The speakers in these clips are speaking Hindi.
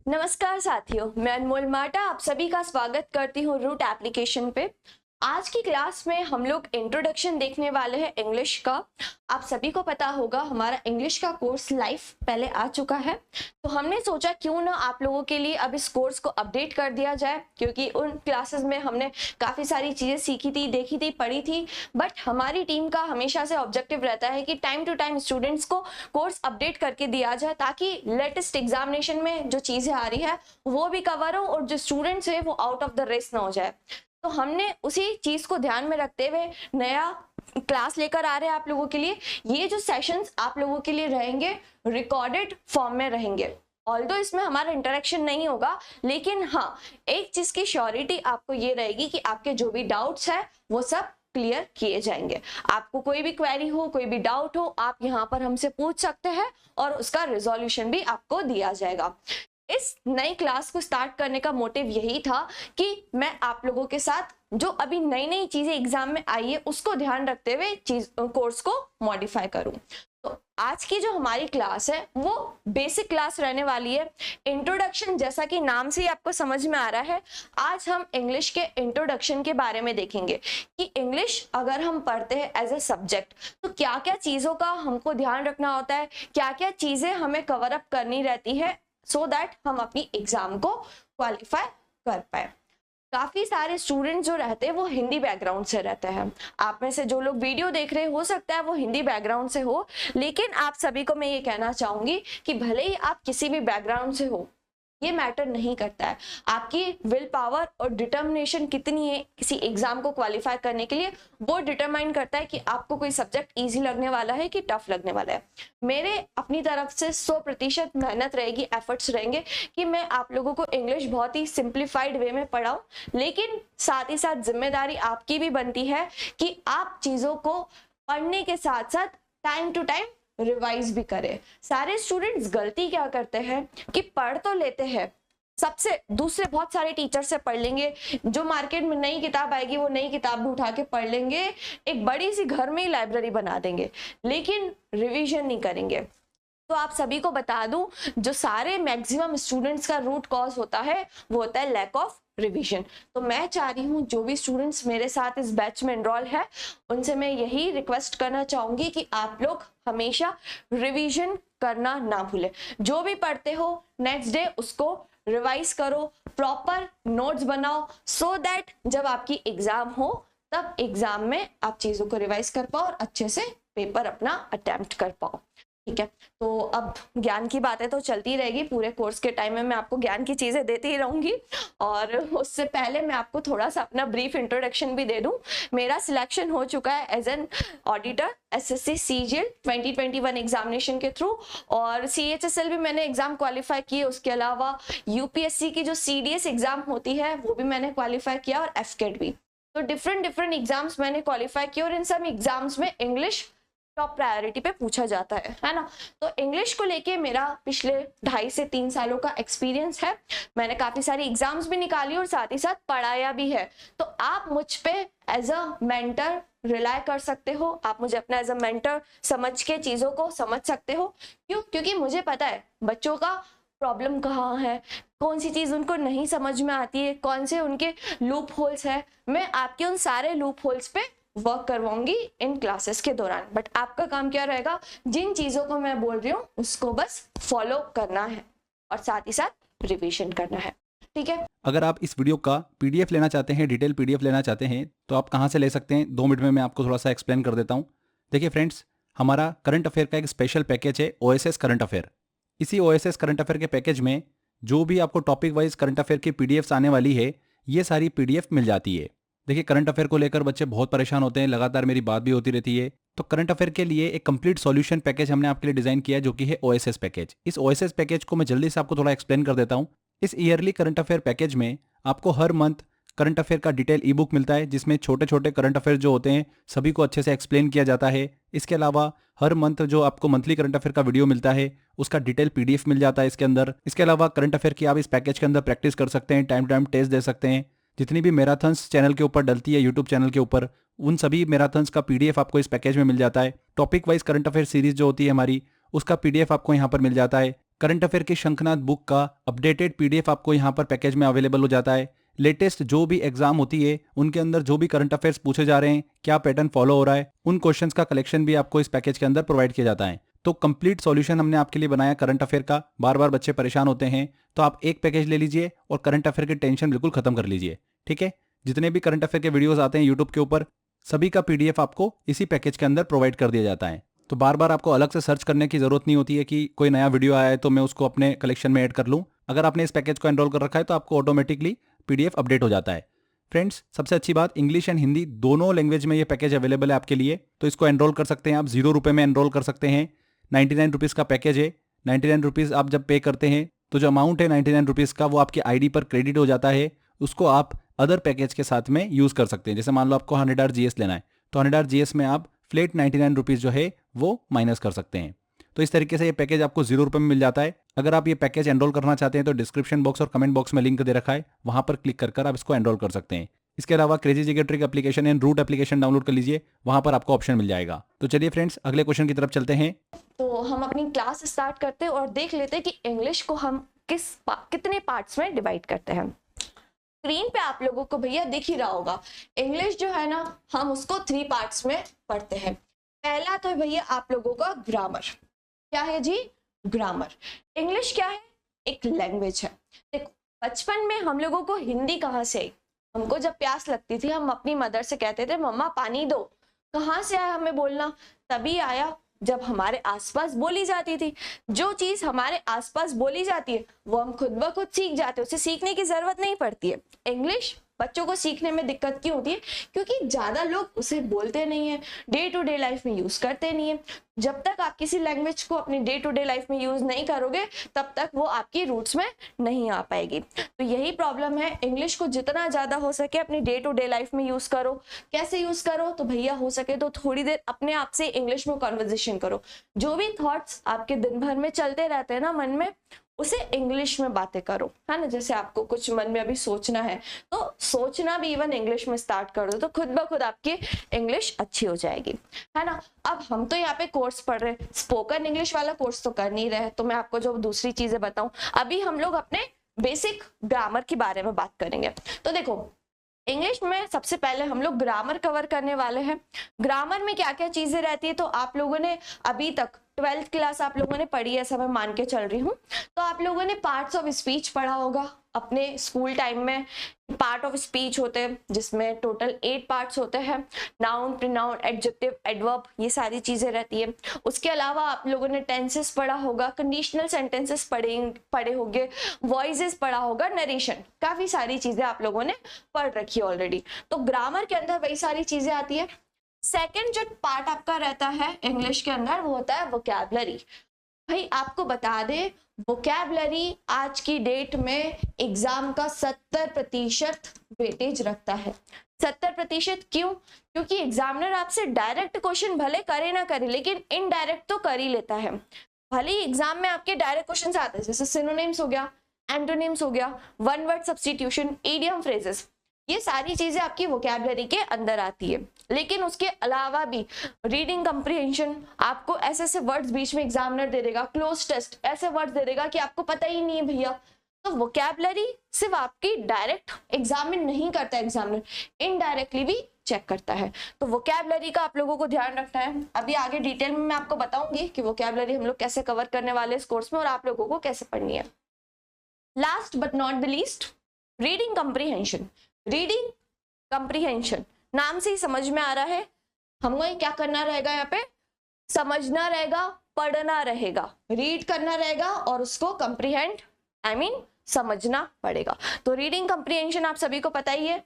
नमस्कार साथियों, मैं अनमोल माटा आप सभी का स्वागत करती हूँ रूट एप्लीकेशन पे। आज की क्लास में हम लोग इंट्रोडक्शन देखने वाले हैं इंग्लिश का। आप सभी को पता होगा हमारा इंग्लिश का कोर्स लाइव पहले आ चुका है, तो हमने सोचा क्यों ना आप लोगों के लिए अब इस कोर्स को अपडेट कर दिया जाए, क्योंकि उन क्लासेस में हमने काफ़ी सारी चीज़ें सीखी थी, देखी थी, पढ़ी थी। बट हमारी टीम का हमेशा से ऑब्जेक्टिव रहता है कि टाइम टू टाइम स्टूडेंट्स को कोर्स अपडेट करके दिया जाए, ताकि लेटेस्ट एग्जामिनेशन में जो चीज़ें आ रही है वो भी कवर हो और जो स्टूडेंट्स है वो आउट ऑफ द रेस ना हो जाए। तो हमने उसी चीज को ध्यान में रखते हुए नया क्लास लेकर आ रहे हैं आप लोगों के लिए। ये जो सेशंस आप लोगों के लिए रहेंगे रिकॉर्डेड फॉर्म में रहेंगे। ऑल्दो इसमें हमारा इंटरेक्शन नहीं होगा, लेकिन हाँ, एक चीज की श्योरिटी आपको ये रहेगी कि आपके जो भी डाउट्स है वो सब क्लियर किए जाएंगे। आपको कोई भी क्वेरी हो, कोई भी डाउट हो, आप यहाँ पर हमसे पूछ सकते हैं और उसका रिजोल्यूशन भी आपको दिया जाएगा। इस नई क्लास को स्टार्ट करने का मोटिव यही था कि मैं आप लोगों के साथ जो अभी नई नई चीजें एग्जाम में आई है उसको ध्यान रखते हुए कोर्स को मॉडिफाई करूं। तो आज की जो हमारी क्लास है वो बेसिक क्लास रहने वाली है। इंट्रोडक्शन, जैसा कि नाम से ही आपको समझ में आ रहा है, आज हम इंग्लिश के इंट्रोडक्शन के बारे में देखेंगे कि इंग्लिश अगर हम पढ़ते हैं एज ए सब्जेक्ट तो क्या क्या चीजों का हमको ध्यान रखना होता है, क्या क्या चीजें हमें कवर अप करनी रहती है, सो दैट हम अपनी एग्जाम को क्वालिफाई कर पाए। काफी सारे स्टूडेंट जो रहते हैं वो हिंदी बैकग्राउंड से रहते हैं। आप में से जो लोग वीडियो देख रहे हो सकता है वो हिंदी बैकग्राउंड से हो, लेकिन आप सभी को मैं ये कहना चाहूंगी कि भले ही आप किसी भी बैकग्राउंड से हो, ये मैटर नहीं करता है। आपकी विल पावर और डिटर्मिनेशन कितनी है किसी एग्जाम को क्वालिफाई करने के लिए, वो डिटरमाइन करता है कि आपको कोई सब्जेक्ट इजी लगने वाला है कि टफ लगने वाला है। मेरे अपनी तरफ से 100% मेहनत रहेगी, एफर्ट्स रहेंगे कि मैं आप लोगों को इंग्लिश बहुत ही सिंप्लीफाइड वे में पढ़ाऊं, लेकिन साथ ही साथ जिम्मेदारी आपकी भी बनती है कि आप चीजों को पढ़ने के साथ साथ टाइम टू टाइम रिवाइज भी करें। सारे स्टूडेंट्स गलती क्या करते हैं कि पढ़ तो लेते हैं, सबसे दूसरे बहुत सारे टीचर से पढ़ लेंगे, जो मार्केट में नई किताब आएगी वो नई किताब भी उठा के पढ़ लेंगे, एक बड़ी सी घर में ही लाइब्रेरी बना देंगे, लेकिन रिवीजन नहीं करेंगे। तो आप सभी को बता दूं, जो सारे मैक्सिमम स्टूडेंट्स का रूट कॉज होता है वो होता है लैक ऑफ रिवीजन। तो मैं चाह रही हूँ जो भी स्टूडेंट्स मेरे साथ इस बैच में एनरोल है उनसे मैं यही रिक्वेस्ट करना चाहूंगी कि आप लोग हमेशा रिवीजन करना ना भूलें। जो भी पढ़ते हो नेक्स्ट डे उसको रिवाइज करो, प्रॉपर नोट्स बनाओ, सो दैट जब आपकी एग्जाम हो तब एग्जाम में आप चीजों को रिवाइज कर पाओ और अच्छे से पेपर अपना अटेम्प्ट कर पाओ। ठीक है, तो अब ज्ञान की बातें तो चलती रहेगी, पूरे कोर्स के टाइम में मैं आपको ज्ञान की चीजें देती ही रहूंगी। और उससे पहले मैं आपको थोड़ा सा अपना ब्रीफ इंट्रोडक्शन भी दे दूं। मेरा सिलेक्शन हो चुका है as an auditor SSC CGL 2021 examination के थ्रू, और सीएचएसएल भी मैंने एग्जाम क्वालिफाई किए। उसके अलावा यूपीएससी की जो सीडीएस एग्जाम होती है वो भी मैंने क्वालिफाई किया, और एफकेट भी। तो डिफरेंट एग्जाम्स मैंने क्वालिफाई किए, और इन सब एग्जाम्स में इंग्लिश टॉप प्रायोरिटी पे पूछा जाता है ना। तो इंग्लिश को लेके मेरा पिछले 2.5 से 3 सालों का एक्सपीरियंस है। मैंने काफी सारी एग्जाम्स भी निकाली और साथ ही साथ पढ़ाया भी है। तो आप मुझ पे एज अ मेंटर रिलाय कर सकते हो, आप मुझे अपना एज अ मेंटर समझ के चीजों को समझ सकते हो। क्यों? क्योंकि मुझे पता है बच्चों का प्रॉब्लम कहाँ है, कौन सी चीज उनको नहीं समझ में आती है, कौन से उनके लूप होल्स है। मैं आपके उन सारे लूप होल्स पे वर्क करवाऊंगी इन क्लासेस के दौरान। बट आपका काम क्या रहेगा, जिन चीजों को मैं बोल रही हूँ उसको बस फॉलो करना है और साथ ही साथ रिवीजन करना है। ठीक है, अगर आप इस वीडियो का पीडीएफ लेना चाहते हैं, डिटेल पीडीएफ लेना चाहते हैं, तो आप कहाँ से ले सकते हैं? 2 मिनट में मैं आपको थोड़ा सा एक्सप्लेन कर देता हूँ। देखिए फ्रेंड्स, हमारा करंट अफेयर का एक स्पेशल पैकेज है ओएसएस करंट अफेयर। इसी ओएसएस करंट अफेयर के पैकेज में जो भी आपको टॉपिक वाइज करंट अफेयर की पीडीएफ्स आने वाली है, ये सारी पीडीएफ मिल जाती है। देखिए करंट अफेयर को लेकर बच्चे बहुत परेशान होते हैं, लगातार मेरी बात भी होती रहती है। तो करंट अफेयर के लिए एक कंप्लीट सॉल्यूशन पैकेज हमने आपके लिए डिजाइन किया है, जो कि है ओएसएस पैकेज। इस ओएसएस पैकेज को मैं जल्दी से आपको थोड़ा एक्सप्लेन कर देता हूँ। इस ईयरली करंट अफेयर पैकेज में आपको हर मंथ करंट अफेयर का डिटेल ई बुक मिलता है, जिसमें छोटे छोटे करंट अफेयर जो होते हैं सभी को अच्छे से एक्सप्लेन किया जाता है। इसके अलावा हर मंथ जो आपको मंथली करंट अफेयर का वीडियो मिलता है उसका डिटेल पीडीएफ मिल जाता है इसके अंदर। इसके अलावा करंट अफेयर की आप इस पैकेज के अंदर प्रैक्टिस कर सकते हैं, टाइम टू टाइम टेस्ट दे सकते हैं। जितनी भी मैराथन्स चैनल के ऊपर डलती है यूट्यूब चैनल के ऊपर, उन सभी मैराथन्स का पीडीएफ आपको इस पैकेज में मिल जाता है। Topic wise current affair series जो होती है हमारी, उसका पीडीएफ आपको यहाँ पर मिल जाता है। करंट अफेयर की शंखनाद बुक का अपडेटेड पीडीएफ आपको यहाँ पर पैकेज में अवेलेबल हो जाता है। लेटेस्ट जो भी एग्जाम होती है उनके अंदर जो भी करंट अफेयर्स पूछे जा रहे हैं, क्या पैटर्न फॉलो हो रहा है, उन क्वेश्चंस का कलेक्शन भी आपको इस पैकेज के अंदर प्रोवाइड किया जाता है। तो कंप्लीट सॉल्यूशन हमने आपके लिए बनाया करंट अफेयर का। बार बार बच्चे परेशान होते हैं, तो आप एक पैकेज ले लीजिए और करंट अफेयर की टेंशन बिल्कुल खत्म कर लीजिए। ठीक है, जितने भी करंट अफेयर के वीडियोस आते हैं यूट्यूब के ऊपर, सभी का पीडीएफ आपको इसी पैकेज के अंदर प्रोवाइड कर दिया जाता है। तो बार बार आपको अलग से सर्च करने की जरूरत नहीं होती है कि कोई नया वीडियो आया है तो मैं उसको अपने कलेक्शन में ऐड कर लूँ। अगर आपने इस पैकेज को एनरोल कर रखा है तो आपको ऑटोमेटिकली पीडीएफ अपडेट हो जाता है। फ्रेंड्स, सबसे अच्छी बात, इंग्लिश एंड हिंदी दोनों लैंग्वेज में ये पैकेज अवेलेबल है आपके लिए। तो इसको एनरोल कर सकते हैं आप, 0 रुपये में एनरोल कर सकते हैं। 99 रुपीज़ का पैकेज है। 99 रुपीज़ आप जब पे करते हैं तो जो अमाउंट है 99 रुपीज़ का वो आपके आईडी पर क्रेडिट हो जाता है। उसको आप अदर पैकेज के साथ में यूज़ कर सकते हैं। जैसे मान लो आपको 100 आवर जीएस लेना है तो 100 आवर जीएस में आप फ्लेट 99 रुपीज़ जो है वो माइनस कर सकते हैं। तो इस तरीके से ये पैकेज आपको 0 रुपये में मिल जाता है। अगर आप ये पैकेज एनरोल करना चाहते हैं तो डिस्क्रिप्शन बॉक्स और कमेंट बॉक्स में लिंक दे रखा है, वहां पर क्लिक कर आप इसको एनरोल कर सकते हैं। इसके अलावा crazy GK trick application and root application download कर लीजिए, वहां पर आपको ऑप्शन मिल जाएगा। तो चलिए फ्रेंड्स, अगले क्वेश्चन की तरफ चलते हैं। तो हम अपनी क्लास स्टार्ट करते हैं और देख लेते हैं कि इंग्लिश को हम कितने पार्ट्स में डिवाइड करते हैं। स्क्रीन पे आप लोगों को भैया दिख ही रहा होगा, इंग्लिश जो है ना हम उसको 3 पार्ट्स में पढ़ते हैं। पहला तो भैया आप लोगों का ग्रामर। क्या है जी? ग्रामर। इंग्लिश क्या है? एक लैंग्वेज है। देखो, बचपन में हम लोगों को हिंदी कहाँ से आई? हमको जब प्यास लगती थी हम अपनी मदर से कहते थे मम्मा पानी दो। कहाँ से आया हमें बोलना? तभी आया जब हमारे आसपास बोली जाती थी। जो चीज हमारे आसपास बोली जाती है वो हम खुद ब खुद सीख जाते हैं, उसे सीखने की जरूरत नहीं पड़ती है। इंग्लिश बच्चों को सीखने में दिक्कत क्यों होती है? क्योंकि ज्यादा लोग उसे बोलते नहीं है, डे टू डे लाइफ में यूज करते नहीं है। जब तक आप किसी लैंग्वेज को अपनी डे टू डे लाइफ में यूज नहीं करोगे तब तक वो आपकी रूट्स में नहीं आ पाएगी। तो यही प्रॉब्लम है, इंग्लिश को जितना ज्यादा हो सके अपनी डे टू डे लाइफ में यूज करो। कैसे यूज करो? तो भैया हो सके तो थोड़ी देर अपने आप से इंग्लिश में कॉन्वर्जेशन करो। जो भी थॉट्स आपके दिन भर में चलते रहते हैं ना मन में, उसे इंग्लिश में बातें करो, है ना। जैसे आपको कुछ मन में अभी सोचना है तो सोचना भी इवन इंग्लिश में स्टार्ट कर दो, तो खुद ब खुद आपकी इंग्लिश अच्छी हो जाएगी, है ना। अब हम तो यहाँ पे कोर्स पढ़ रहे हैं, स्पोकन इंग्लिश वाला कोर्स तो कर नहीं रहे, तो मैं आपको जो दूसरी चीजें बताऊं, अभी हम लोग अपने बेसिक ग्रामर के बारे में बात करेंगे। तो देखो, इंग्लिश में सबसे पहले हम लोग ग्रामर कवर करने वाले हैं। ग्रामर में क्या क्या चीजें रहती है तो आप लोगों ने अभी तक 12th क्लास आप लोगों ने पढ़ी है, ऐसा मैं मान के चल रही हूँ। तो आप लोगों ने पार्ट्स ऑफ स्पीच पढ़ा होगा अपने स्कूल टाइम में। पार्ट ऑफ स्पीच होते हैं जिसमें टोटल 8 पार्ट्स होते हैं। नाउन, प्रोनाउन, एडजेक्टिव, एडवर्ब, ये सारी चीजें रहती है। उसके अलावा आप लोगों ने टेंसेस पढ़ा होगा, कंडीशनल सेंटेंसेस पढ़े होंगे, वॉइसेस पढ़ा होगा, नरेशन, काफी सारी चीजें आप लोगों ने पढ़ रखी है ऑलरेडी। तो ग्रामर के अंदर वही सारी चीजें आती है। सेकेंड जो पार्ट आपका रहता है इंग्लिश के अंदर वो होता है वोकैबुलरी। भाई आपको बता दे, वोकैबुलरी आज की डेट में एग्जाम का 70% वेटेज रखता है। 70% क्यों? क्योंकि एग्जामिनर आपसे डायरेक्ट क्वेश्चन भले करे ना करे लेकिन इनडायरेक्ट तो कर ही लेता है। भले ही एग्जाम में आपके डायरेक्ट क्वेश्चन आते हैं जैसे सिनोनिम्स हो गया, एंटोनिम्स हो गया, one word substitution, idiom phrases, ये सारी चीजें आपकी वोकैबुलरी के अंदर आती है। लेकिन उसके अलावा भी रीडिंग कंप्रीहेंशन, आपको ऐसे ऐसे वर्ड्स बीच में एग्जामिनर दे देगा, क्लोज टेस्ट ऐसे वर्ड्स दे देगा कि आपको पता ही नहीं है भैया। तो वोकैबुलरी सिर्फ आपकी डायरेक्ट एग्जामिन नहीं करता एग्जामिनर, इनडायरेक्टली भी चेक करता है। तो वोकैबुलरी का आप लोगों को ध्यान रखना है। अभी आगे डिटेल में मैं आपको बताऊंगी कि वोकैबुलरी हम लोग कैसे कवर करने वाले इस कोर्स में और आप लोगों को कैसे पढ़नी है। Last but not the least, reading comprehension. Reading comprehension नाम से ही समझ में आ रहा है, हमको क्या करना रहेगा, यहाँ पे समझना रहेगा, पढ़ना रहेगा, रीड करना रहेगा और उसको कंप्रीहेंड समझना पड़ेगा। तो रीडिंग कंप्रीहेंशन आप सभी को पता ही है,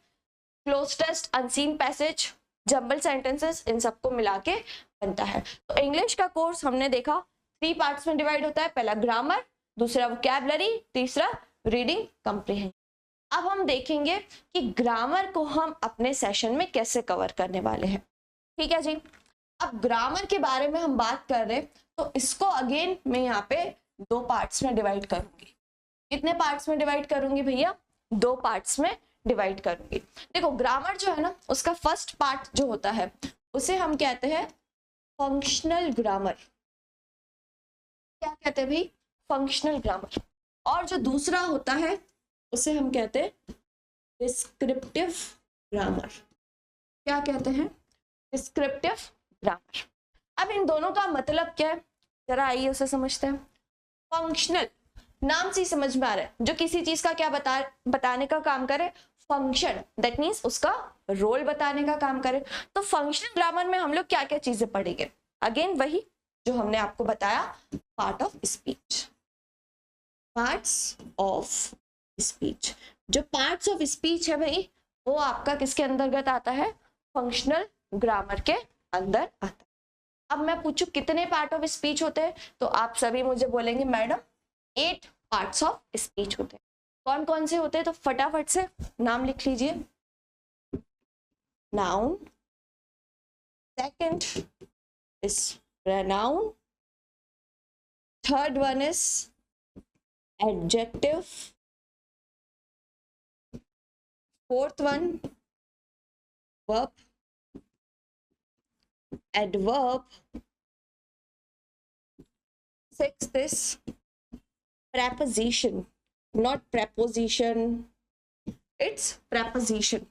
cloze test, unseen passage, jumble sentences, इन सबको मिला के बनता है। तो इंग्लिश का कोर्स हमने देखा 3 पार्ट्स में डिवाइड होता है। पहला ग्रामर, दूसरा वोकैबुलरी, तीसरा रीडिंग कंप्रीहेंशन। अब हम देखेंगे कि ग्रामर को हम अपने सेशन में कैसे कवर करने वाले हैं। ठीक है जी। अब ग्रामर के बारे में हम बात कर रहे हैं तो इसको अगेन मैं यहाँ पे 2 पार्ट्स में डिवाइड करूंगी। कितने पार्ट्स में डिवाइड करूंगी भैया? 2 पार्ट्स में डिवाइड करूंगी। देखो, ग्रामर जो है ना उसका फर्स्ट पार्ट जो होता है उसे हम कहते हैं फंक्शनल ग्रामर। क्या कहते हैं भाई? फंक्शनल ग्रामर, और जो दूसरा होता है उसे हम कहते हैं डिस्क्रिप्टिव ग्रामर। क्या कहते हैं? Descriptive grammar. अब इन दोनों का मतलब क्या है, जरा आइए उसे समझते हैं। फंक्शनल, नाम से ही समझ में आ रहा है, जो किसी चीज का क्या बताने का काम करे, फंक्शन, दैट मीन्स उसका रोल बताने का काम करे। तो फंक्शनल ग्रामर में हम लोग क्या क्या चीजें पढ़ेंगे? अगेन वही जो हमने आपको बताया, part of speech, parts of speech. जो पार्ट्स ऑफ स्पीच है भाई, वो आपका किसके अंतर्गत आता है? फंक्शनल ग्रामर के अंदर आता है। अब मैं पूछूं कितने पार्ट ऑफ स्पीच होते हैं, तो आप सभी मुझे बोलेंगे मैडम 8 पार्ट्स ऑफ स्पीच होते हैं। कौन कौन से होते हैं? तो फटाफट से नाम लिख लीजिए। Noun, second is pronoun, third one is adjective, fourth one verb, adverb, sixth is preposition, not preposition, it's preposition,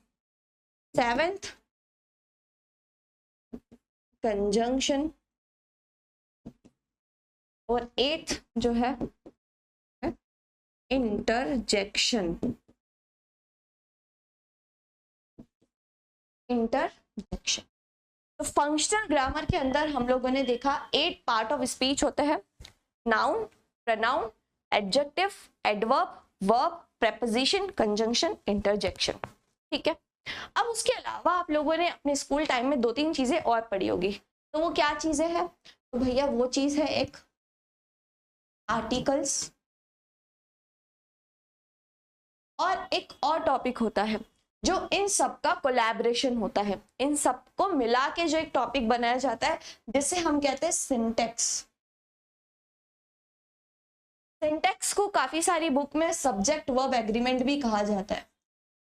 seventh conjunction, और 8th जो है इंटरजेक्शन। इंटरजेक्शन। तो फंक्शनल ग्रामर के अंदर हम लोगों ने देखा 8 पार्ट ऑफ स्पीच होते हैं। Noun, pronoun, adjective, adverb, verb, preposition, conjunction, interjection. ठीक है। अब उसके अलावा आप लोगों ने अपने स्कूल टाइम में 2-3 चीजें और पढ़ी होगी, तो वो क्या चीजें हैं? तो भैया वो चीज है एक आर्टिकल्स, और एक और टॉपिक होता है जो इन सब का कोलैबोरेशन होता है, इन सब को मिला के जो एक टॉपिक बनाया जाता है, जिसे हम कहते हैं सिंटेक्स। सिंटेक्स को काफी सारी बुक में सब्जेक्ट वर्ब एग्रीमेंट भी कहा जाता है।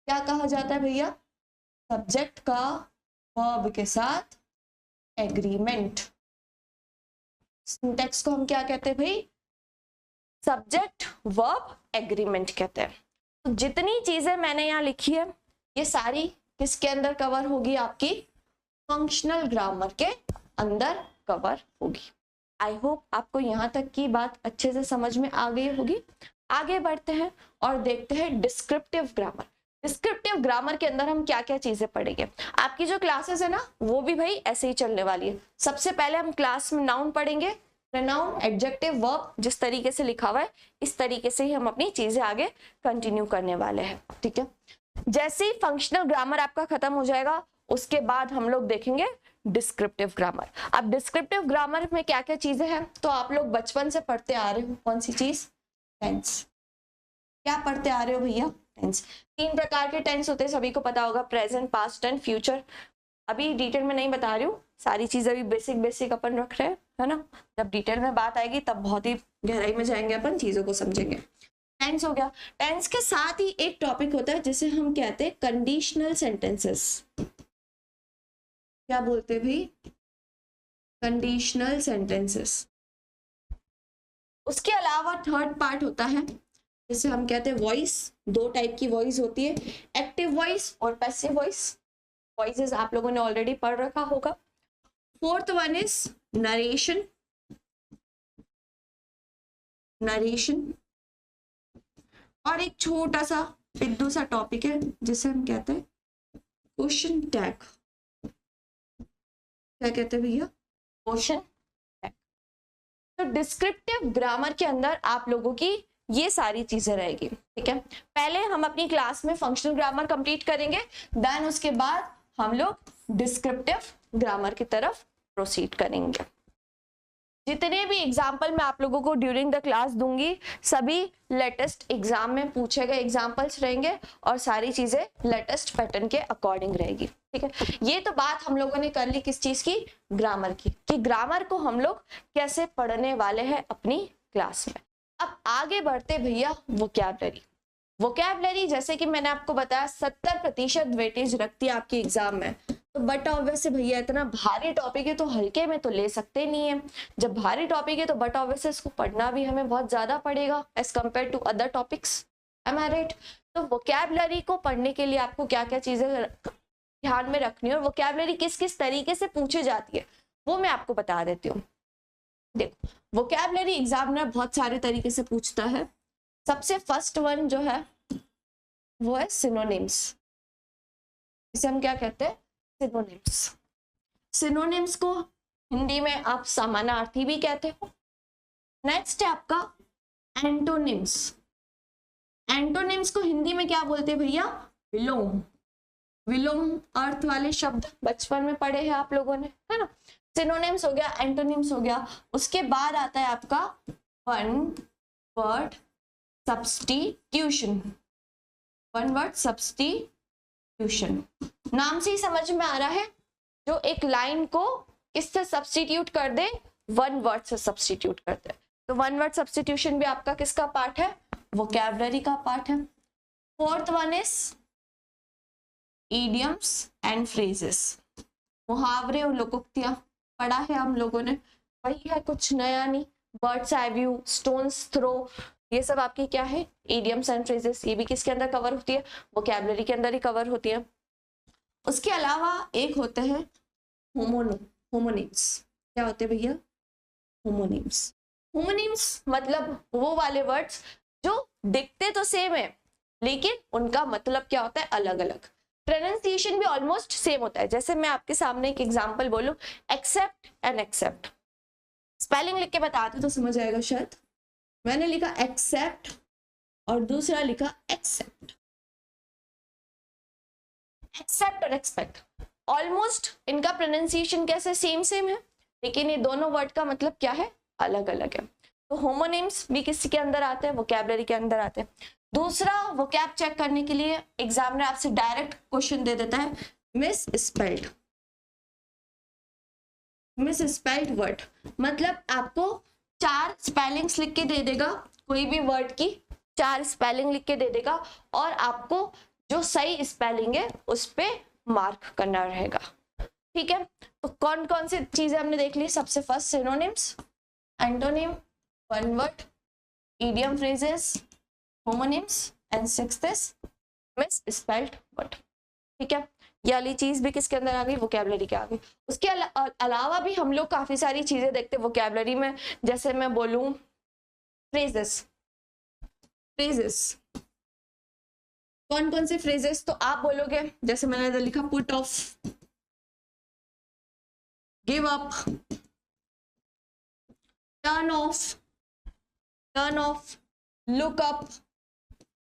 क्या कहा जाता है भैया? सब्जेक्ट का वर्ब के साथ एग्रीमेंट। सिंटेक्स को हम क्या कहते हैं भाई? सब्जेक्ट वर्ब एग्रीमेंट कहते हैं। तो जितनी चीजें मैंने यहाँ लिखी है, ये सारी किसके अंदर कवर होगी? आपकी फंक्शनल ग्रामर के अंदर कवर होगी। आई होप आपको यहाँ तक की बात अच्छे से समझ में आ गई होगी। आगे बढ़ते हैं और देखते हैं डिस्क्रिप्टिव ग्रामर। डिस्क्रिप्टिव ग्रामर के अंदर हम क्या क्या चीजें पढ़ेंगे? आपकी जो क्लासेस है ना, वो भी भाई ऐसे ही चलने वाली है। सबसे पहले हम क्लास में नाउन पढ़ेंगे, प्रोनाउन, एडजेक्टिव, वर्ब, जिस तरीके से लिखा हुआ है इस तरीके से ही हम अपनी चीजें आगे कंटिन्यू करने वाले हैं। ठीक है। जैसे ही फंक्शनल ग्रामर आपका खत्म हो जाएगा, उसके बाद हम लोग देखेंगे डिस्क्रिप्टिव ग्रामर। अब डिस्क्रिप्टिव ग्रामर में क्या क्या चीजें हैं, तो आप लोग बचपन से पढ़ते आ रहे हो। कौन सी चीज? टेंस। क्या पढ़ते आ रहे हो भैया? टेंस। 3 प्रकार के टेंस होते हैं, सभी को पता होगा, प्रेजेंट, पास्ट एंड फ्यूचर। अभी डिटेल में नहीं बता रही हूँ, सारी चीजें अभी बेसिक अपन रख रहे हैं, है ना। जब डिटेल में बात आएगी तब बहुत ही गहराई में जाएंगे, अपन चीजों को समझेंगे। टेंस हो गया। टेंस के साथ ही एक टॉपिक होता है जिसे हम कहते हैं कंडीशनल सेंटेंसेस। क्या बोलते हैं भाई? Conditional sentences. उसके अलावा थर्ड पार्ट होता है जिसे हम कहते हैं वॉइस। 2 टाइप की वॉइस होती है, एक्टिव वॉइस और पैसिव वॉइस। वॉइसेस आप लोगों ने ऑलरेडी पढ़ रखा होगा। Fourth one is narration. Narration. और एक छोटा सा पिद्दू सा टॉपिक है जिसे हम कहते हैं क्वेश्चन टैग। क्या कहते हैं भैया? Question tag. तो डिस्क्रिप्टिव ग्रामर के अंदर आप लोगों की ये सारी चीजें रहेगी। ठीक है। पहले हम अपनी क्लास में फंक्शनल ग्रामर कंप्लीट करेंगे, देन उसके बाद हम लोग डिस्क्रिप्टिव ग्रामर की तरफ प्रोसीड करेंगे। जितने भी एग्जाम्पल मैं आप लोगों को ड्यूरिंग द क्लास दूंगी, सभी लेटेस्ट एग्जाम में पूछे गए एग्जाम्पल्स रहेंगे और सारी चीजें लेटेस्ट पैटर्न के अकॉर्डिंग रहेगी। ठीक है। ये तो बात हम लोगों ने कर ली किस चीज की? ग्रामर की, कि ग्रामर को हम लोग कैसे पढ़ने वाले हैं अपनी क्लास में। अब आगे बढ़ते भैया वोकैबुलरी। वोकैबुलरी जैसे कि मैंने आपको बताया 70% वेटेज रखती है आपकी एग्जाम में। तो बट ऑब्वियस भैया इतना भारी टॉपिक है तो हल्के में तो ले सकते नहीं है। जब भारी टॉपिक है तो बट ऑब्वियस इसको पढ़ना भी हमें बहुत ज्यादा पड़ेगा as compare to other topics. Am I right? तो वोकैबुलरी को पढ़ने के लिए आपको क्या क्या चीजें ध्यान में रखनी है और वोकैबुलरी किस किस तरीके से पूछी जाती है वो मैं आपको बता देती हूँ। देखो, वोकैबुलरी एग्जामिनर बहुत सारे तरीके से पूछता है। सबसे फर्स्ट वन जो है वो है सिनोनिम्स। इसे हम क्या कहते हैं? सिनोनिम्स। सिनोनिम्स को हिंदी में आप समानार्थी भी कहते हो। नेक्स्ट है आपका एंटोनिम्स। एंटोनिम्स को हिंदी में क्या बोलते हैं भैया? विलोम। विलोम अर्थ वाले शब्द बचपन में पढ़े हैं आप लोगों ने, है ना? सिनोनिम्स हो गया, एंटोनिम्स हो गया। उसके बाद आता है आपका one word substitution. One word substitution, नाम से ही समझ में आ रहा है, जो एक लाइन को किससे सब्स्टिट्यूट कर दे? वन वर्ड से सब्स्टिट्यूट कर दे। तो वन वर्ड सब्स्टिट्यूशन भी आपका किसका पार्ट है? वोकैबुलरी का पार्ट है। Fourth one is idioms and phrases. मुहावरे और लोकोक्तियां पढ़ा है हम लोगों ने, वही है, कुछ नया नहीं। Bird's eye view, stone's throw, ये सब आपकी क्या है? Idioms and phrases. ये भी किसके अंदर कवर होती है? वोकैबुलरी के अंदर ही कवर होती है। उसके अलावा एक होते हैं होमोनिम्स। क्या होते हैं भैया? होमोनिम्स। होमोनिम्स मतलब वो वाले वर्ड्स जो दिखते तो सेम है लेकिन उनका मतलब क्या होता है? अलग अलग। प्रोनाउंसिएशन भी ऑलमोस्ट सेम होता है। जैसे मैं आपके सामने एक एग्जांपल बोलूं, एक्सेप्ट एंड एक्सेप्ट। स्पेलिंग लिख के बताती तो समझ आएगा शायद। मैंने लिखा एक्सेप्ट और दूसरा लिखा एक्सेप्ट। एक्सेप्ट और एक्सपेक्ट ऑलमोस्ट इनका प्रोनाउंसिएशन कैसे? सेम सेम है, लेकिन ये दोनों वर्ड का मतलब क्या है? अलग अलग है। तो होमोनिम्स भी किसी के अंदर आते हैं? वोकैबुलरी के अंदर आते हैं। दूसरा, वोकैब चेक करने के लिए एग्जामिनर आपसे डायरेक्ट क्वेश्चन दे देता है, miss spelled. Miss spelled word मतलब आपको 4 स्पेलिंग्स लिख के दे देगा, कोई भी वर्ड की 4 स्पेलिंग लिख के दे देगा और आपको जो सही स्पेलिंग है उस पे मार्क करना रहेगा। ठीक है, तो कौन कौन सी चीजें हमने देख ली? सबसे first synonyms, antonym, one word, idiom phrases, homonyms and sixth is miss spelled word. ठीक है, ये वाली चीज भी किसके अंदर आ गई? वोकैबुलरी के आ गई। उसके अलावा भी हम लोग काफी सारी चीजें देखते हैं वोकैबुलरी में। जैसे मैं बोलूं फ्रेजेस, फ्रेजेस कौन कौन से फ्रेजेस? तो आप बोलोगे, जैसे मैंने इधर लिखा put off, give up, turn off, turn off, look up,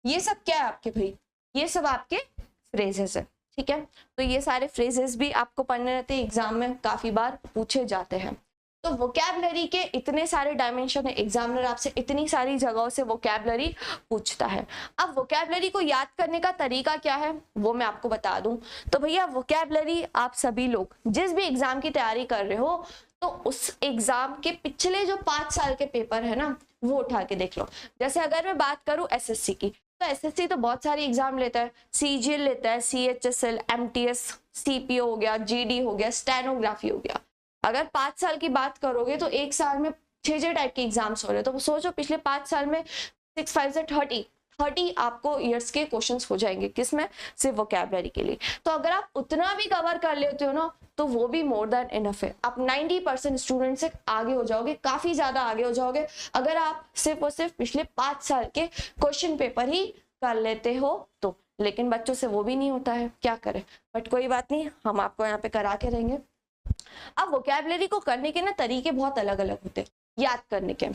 ये सब क्या है आपके भाई? ये सब आपके फ्रेजेस है। ठीक है, तो ये सारे फ्रेजेस भी आपको पढ़ने रहते हैं, एग्जाम में काफी बार पूछे जाते हैं। तो वोकैबुलरी के इतने सारे डायमेंशन है, एग्जामिनर आपसे इतनी सारी जगहों से वोकैबुलरी पूछता है। अब वोकैबुलरी को याद करने का तरीका क्या है वो मैं आपको बता दूं। तो भैया वोकैबुलरी आप सभी लोग जिस भी एग्जाम की तैयारी कर रहे हो तो उस एग्जाम के पिछले जो 5 साल के पेपर है ना वो उठा के देख लो। जैसे अगर मैं बात करूं एसएससी की, तो एसएससी तो बहुत सारी एग्जाम लेता है, सीजीएल लेता है, सीएचएसएल, एमटीएस, सीपीओ हो गया, जीडी हो गया, स्टेनोग्राफी हो गया। अगर 5 साल की बात करोगे तो एक साल में 6 टाइप के एग्जाम्स हो रहे हैं। तो सोचो पिछले 5 साल में 6 5 से 30 आपको ईयर्स के क्वेश्चंस हो जाएंगे। किसमें? सिर्फ वोकैबुलरी के लिए। तो अगर आप उतना भी कवर कर लेते हो ना तो वो भी मोर देन इनफ है। आप 90% स्टूडेंट से आगे हो जाओगे, काफी ज्यादा आगे हो जाओगे अगर आप सिर्फ और सिर्फ पिछले 5 साल के क्वेश्चन पेपर ही कर लेते हो तो। लेकिन बच्चों से वो भी नहीं होता है, क्या करें, बट कोई बात नहीं, हम आपको यहाँ पे करा के रहेंगे। अब वोकैबुलरी को करने के ना तरीके बहुत अलग अलग होते हैं याद करने के।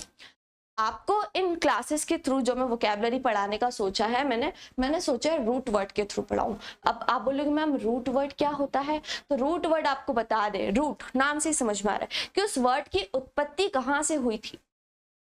आपको इन क्लासेस के थ्रू जो मैं वोकैबुलरी पढ़ाने का सोचा है, मैंने सोचा है रूट वर्ड के थ्रू पढ़ाऊं। अब आप बोलोगे मैम रूट वर्ड क्या होता है? तो रूट वर्ड आपको बता दे, रूट नाम से ही समझ में आ रहा है कि उस वर्ड की उत्पत्ति कहाँ से हुई थी,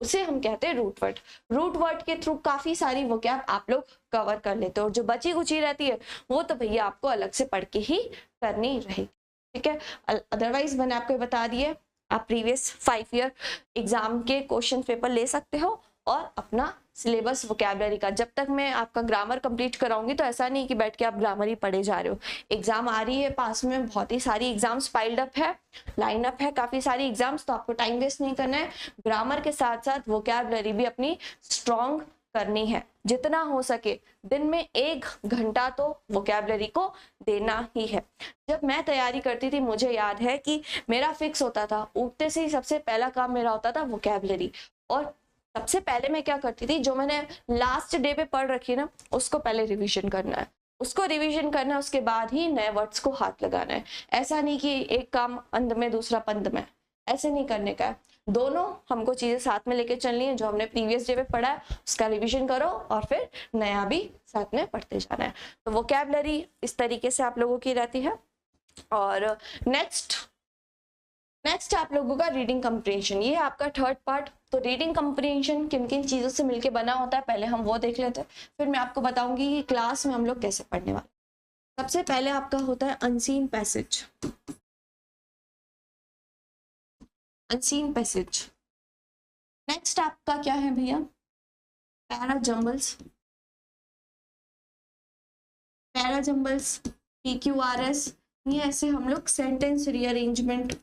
उसे हम कहते हैं रूट वर्ड। रूट वर्ड के थ्रू काफी सारी वोकैब आप लोग कवर कर लेते हो और जो बची कुची रहती है वो तो भैया आपको अलग से पढ़ के ही करनी रहेगी। ठीक है, अदरवाइज मैंने आपको बता दिए, आप प्रीवियस 5 ईयर एग्जाम के क्वेश्चन पेपर ले सकते हो और अपना सिलेबस वोकैबलरी का। जब तक मैं आपका ग्रामर कंप्लीट कराऊंगी तो ऐसा नहीं कि बैठ के आप ग्रामर ही पढ़े जा रहे हो। एग्जाम आ रही है पास में, बहुत ही सारी एग्जाम्स पाइल्ड अप है, लाइन अप है काफी सारी एग्जाम्स, तो आपको टाइम वेस्ट नहीं करना है। ग्रामर के साथ साथ वोकैबलरी भी अपनी स्ट्रॉन्ग करनी है। जितना हो सके दिन में 1 घंटा तो वोकैबलरी को देना ही है। जब मैं तैयारी करती थी मुझे याद है कि मेरा फिक्स होता था, उठते से ही सबसे पहला काम मेरा होता था वोकैबलरी। और सबसे पहले मैं क्या करती थी, जो मैंने लास्ट डे पे पढ़ रखी ना उसको पहले रिवीजन करना है, उसको रिवीजन करना है, उसके बाद ही नए वर्ड्स को हाथ लगाना है। ऐसा नहीं कि एक काम अंध में दूसरा पंध में, ऐसे नहीं करने का है। दोनों हमको चीजें साथ में लेके चलनी है। जो हमने प्रीवियस डे पे पढ़ा है उसका रिवीजन करो और फिर नया भी साथ में पढ़ते जाना है। तो वोकैबलरी इस तरीके से आप लोगों की रहती है। और नेक्स्ट आप लोगों का रीडिंग कंप्रीहेंशन, ये आपका थर्ड पार्ट। तो रीडिंग कंप्रीहेंशन किन किन चीजों से मिलके बना होता है पहले हम वो देख लेते हैं, फिर मैं आपको बताऊंगी कि क्लास में हम लोग कैसे पढ़ने वाले। सबसे पहले आपका होता है unseen passage. Unseen passage. Next आपका क्या है भैया, para jumbles. Para jumbles, PQRS, ये ऐसे हम लोग सेंटेंस रीअरेंजमेंट,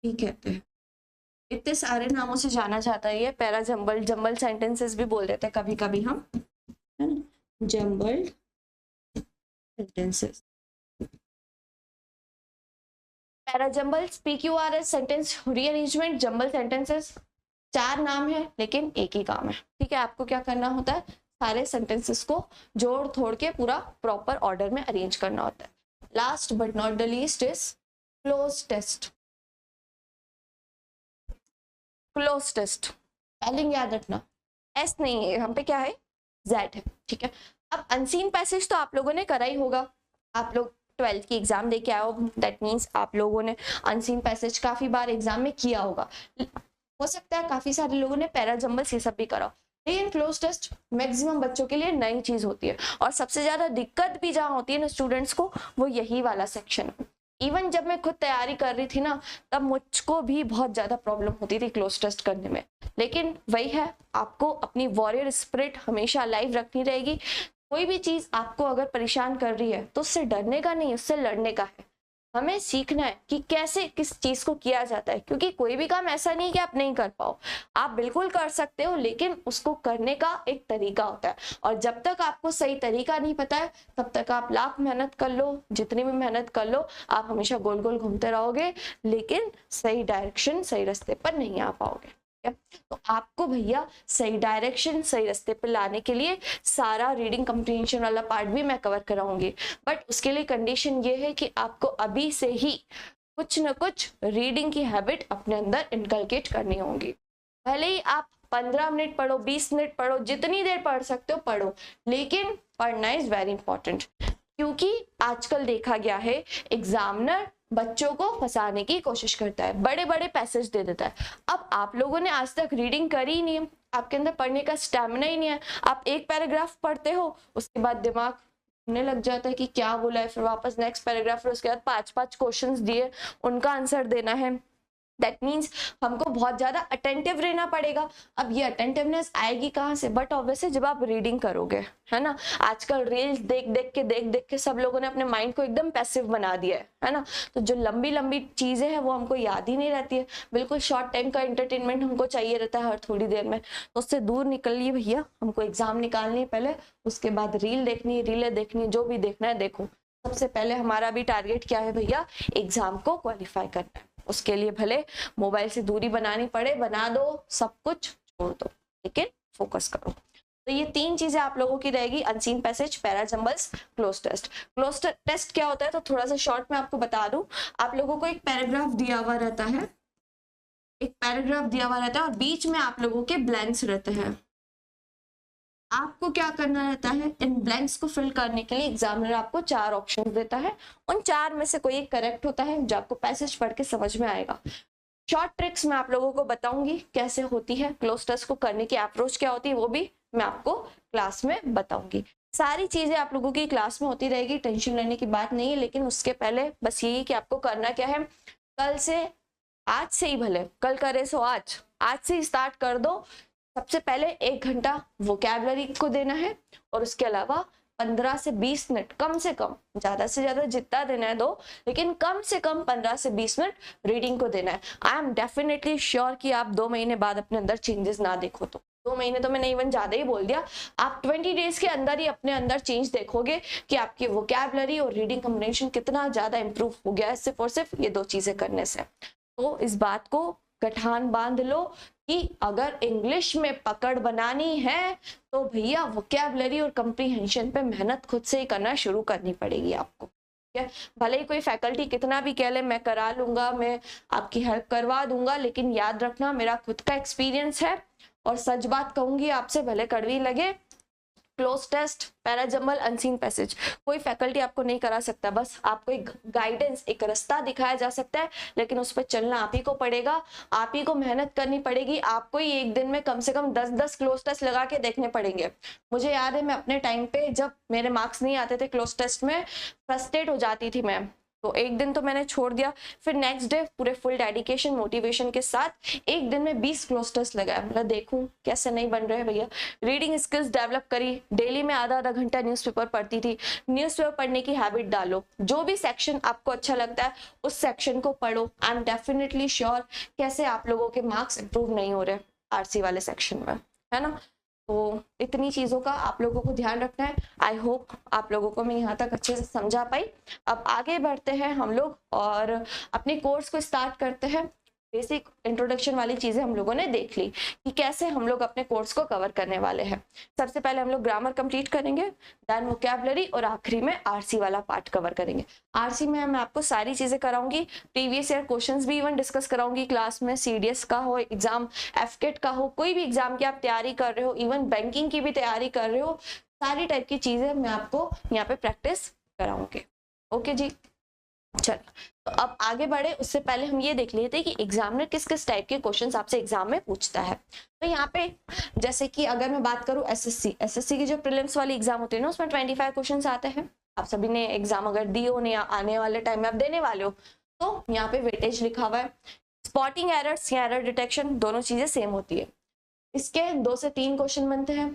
ठीक कहते हैं। इतने सारे नामों से जाना जाता है ये पैरा जंबल, जंबल सेंटेंसेस भी बोल देते हैं कभी कभी हम, है ना, jumbled sentences. Para jumbles, PQRS, sentence rearrangement, jumble sentences, 4 नाम है लेकिन एक ही काम है। ठीक है, आपको क्या करना होता है, सारे सेंटेंसेस को जोड़ तोड़ के पूरा प्रॉपर ऑर्डर में अरेंज करना होता है। Last but not the least is cloze test. Cloze test spelling याद रखना, एस नहीं है यहाँ पे, क्या है, जेड है। ठीक है, अब अनसीन पैसेज तो आप लोगों ने करा ही होगा, आप लोग 12th की एग्जाम दे के आए हो, दैट मीन्स आप लोगों ने अनसीन पैसेज काफी बार एग्जाम में किया होगा। हो सकता है काफी सारे लोगों ने पैरा जंबल्स ये सब भी करा, लेकिन क्लोज टेस्ट मैक्सिमम बच्चों के लिए नई चीज होती है। और सबसे ज्यादा दिक्कत भी जहाँ होती है ना स्टूडेंट्स को, वो यही वाला सेक्शन है। इवन जब मैं खुद तैयारी कर रही थी ना, तब मुझको भी बहुत ज्यादा प्रॉब्लम होती थी क्लोज टेस्ट करने में। लेकिन वही है, आपको अपनी वॉरियर स्पिरिट हमेशा लाइव रखनी रहेगी। कोई भी चीज आपको अगर परेशान कर रही है तो उससे डरने का नहीं, उससे लड़ने का है। हमें सीखना है कि कैसे किस चीज को किया जाता है, क्योंकि कोई भी काम ऐसा नहीं कि आप नहीं कर पाओ, आप बिल्कुल कर सकते हो, लेकिन उसको करने का एक तरीका होता है। और जब तक आपको सही तरीका नहीं पता है तब तक आप लाख मेहनत कर लो, जितनी भी मेहनत कर लो, आप हमेशा गोल गोल घूमते रहोगे, लेकिन सही डायरेक्शन, सही रास्ते पर नहीं आ पाओगे। तो आपको भैया सही डायरेक्शन, सही रास्ते पे लाने के लिए सारा रीडिंग कंप्रीहेंशन वाला पार्ट भी मैं कवर कराऊंगी। बट उसके लिए कंडीशन ये है कि आपको अभी से ही कुछ न कुछ रीडिंग की हैबिट अपने अंदर इनकलकेट करनी होगी। भले ही आप 15 मिनट पढ़ो, 20 मिनट पढ़ो, जितनी देर पढ़ सकते हो पढ़ो, लेकिन पढ़ना इज वेरी इंपॉर्टेंट। क्योंकि आजकल देखा गया है एग्जामिनर बच्चों को फंसाने की कोशिश करता है, बड़े बड़े पैसेज दे देता है। अब आप लोगों ने आज तक रीडिंग करी ही नहीं है, आपके अंदर पढ़ने का स्टैमिना ही नहीं है, आप एक पैराग्राफ पढ़ते हो, उसके बाद दिमाग घूमने लग जाता है कि क्या बोला है, फिर वापस नेक्स्ट पैराग्राफ, फिर उसके बाद 5-5 क्वेश्चंस दिए, उनका आंसर देना है। दैट मीन्स हमको बहुत ज्यादा अटेंटिव रहना पड़ेगा। अब ये अटेंटिवनेस आएगी कहाँ से, बट ऑब्वियसली जब आप रीडिंग करोगे, है ना। आजकल रील्स देख देख के सब लोगों ने अपने माइंड को एकदम पैसिव बना दिया है ना। तो जो लंबी लंबी चीजें हैं वो हमको याद ही नहीं रहती है, बिल्कुल शॉर्ट टाइम का एंटरटेनमेंट हमको चाहिए रहता है हर थोड़ी देर में। तो उससे दूर निकलिए भैया, हमको एग्जाम निकालनी है पहले, उसके बाद रील देखनी है, रीलें देखनी है, जो भी देखना है देखो। सबसे पहले हमारा भी टारगेट क्या है भैया, एग्जाम को क्वालिफाई करना है। उसके लिए भले मोबाइल से दूरी बनानी पड़े, बना दो, सब कुछ छोड़ दो, लेकिन फोकस करो। तो ये 3 चीजें आप लोगों की रहेगी, unseen passage, para jumbles, cloze test. Cloze test क्या होता है तो थोड़ा सा शॉर्ट में आपको बता दूं। आप लोगों को एक पैराग्राफ दिया हुआ रहता है, एक पैराग्राफ दिया हुआ रहता है और बीच में आप लोगों के ब्लैंक्स रहते हैं। आपको क्या करना रहता है, इन ब्लैंक्स को फिल करने के लिए एग्जामिनर आपको 4 ऑप्शन देता है, उन 4 में से कोई एक करेक्ट होता है जो आपको पैसेज पढ़ के समझ में आएगा। शॉर्ट ट्रिक्स मैं आप लोगों को बताऊंगी कैसे होती है, क्लोज टेस्ट को करने की अप्रोच क्या होती है वो भी मैं आपको क्लास में बताऊंगी। सारी चीजें आप लोगों की क्लास में होती रहेगी, टेंशन लेने की बात नहीं है। लेकिन उसके पहले बस यही कि आपको करना क्या है, कल से, आज से ही भले कल करे सो आज से ही स्टार्ट कर दो। सबसे पहले 1 घंटा वोकैबुलरी को देना है और उसके अलावा 15 से 20 मिनट कम से कम, ज्यादा से ज्यादा जितना देना है दो, लेकिन कम से कम 15 से 20 मिनट रीडिंग को देना है। आई एम डेफिनेटली श्योर कि आप 2 महीने बाद अपने अंदर चेंजेस ना देखो तो, 2 महीने तो मैंने इवन ज्यादा ही बोल दिया, आप 20 डेज के अंदर ही अपने अंदर चेंज देखोगे कि आपकी वोकैबुलरी और रीडिंग कॉम्बिनेशन कितना ज्यादा इंप्रूव हो गया है सिर्फ और सिर्फ ये 2 चीजें करने से। तो इस बात को गठान बांध लो कि अगर इंग्लिश में पकड़ बनानी है तो भैया वोकैबुलरी और कंप्रीहेंशन पे मेहनत खुद से ही करना शुरू करनी पड़ेगी आपको। ठीक है, भले ही कोई फैकल्टी कितना भी कह ले मैं करा लूंगा, मैं आपकी हेल्प करवा दूंगा, लेकिन याद रखना मेरा खुद का एक्सपीरियंस है और सच बात कहूंगी आपसे, भले कड़वी लगे, cloze test, para jumble, unseen passage कोई फैकल्टी आपको नहीं करा सकता। बस आपको एक गाइडेंस, एक रास्ता दिखाया जा सकता है, लेकिन उस पर चलना आप ही को पड़ेगा, आप ही को मेहनत करनी पड़ेगी। आपको ही एक दिन में कम से कम 10-10 क्लोज टेस्ट लगा के देखने पड़ेंगे। मुझे याद है मैं अपने टाइम पे जब मेरे मार्क्स नहीं आते थे क्लोज टेस्ट में, फ्रस्ट्रेट हो जाती थी मैं, तो एक दिन तो मैंने छोड़ दिया, फिर नेक्स्ट डे पूरे फुल डेडिकेशन मोटिवेशन के साथ एक दिन में 20 क्लोज टेस्ट लगाया। मतलब देखूं कैसे नहीं बन रहे हैं भैया। रीडिंग स्किल्स डेवलप करी, डेली में आधा घंटा न्यूज़पेपर पढ़ती थी। न्यूज़पेपर पढ़ने की हैबिट डालो, जो भी सेक्शन आपको अच्छा लगता है उस सेक्शन को पढ़ो। आई एम डेफिनेटली श्योर कैसे आप लोगों के मार्क्स इंप्रूव नहीं हो रहे आरसी वाले सेक्शन में, है ना। तो इतनी चीज़ों का आप लोगों को ध्यान रखना है। आई होप आप लोगों को मैं यहाँ तक अच्छे से समझा पाई। अब आगे बढ़ते हैं हम लोग और अपने कोर्स को स्टार्ट करते हैं। बेसिक इंट्रोडक्शन वाली चीज़ें हम लोगों ने देख ली कि कैसे हम लोग अपने कोर्स को कवर करने वाले हैं। सबसे पहले हम लोग ग्रामर कंप्लीट करेंगे, देन वोकैबुलरी और आखिरी में आरसी वाला पार्ट कवर करेंगे। आरसी में मैं आपको सारी चीज़ें कराऊंगी, प्रीवियस ईयर क्वेश्चंस भी इवन डिस्कस कराऊंगी क्लास में। सीडीएस का हो एग्जाम, एफकेट का हो, कोई भी एग्जाम की आप तैयारी कर रहे हो, इवन बैंकिंग की भी तैयारी कर रहे हो, सारी टाइप की चीज़ें मैं आपको यहाँ पे प्रैक्टिस कराऊंगी। ओके जी, चल तो अब आगे बढ़े उससे पहले हम ये देख लेते हैं कि एग्जामिनर किस किस टाइप के क्वेश्चंस आपसे एग्जाम में पूछता है। तो यहाँ पे जैसे कि अगर मैं बात करूँ एसएससी की जो प्रीलिम्स वाली एग्जाम होती है ना, उसमें 25 क्वेश्चंस आते हैं। आप सभी ने एग्जाम अगर दी हो या आने वाले टाइम में आप देने वाले हो तो यहाँ पे वेटेज लिखा हुआ है। स्पॉटिंग एरर्स या एरर डिटेक्शन दोनों चीजें सेम होती है। इसके 2 से 3 क्वेश्चन बनते हैं।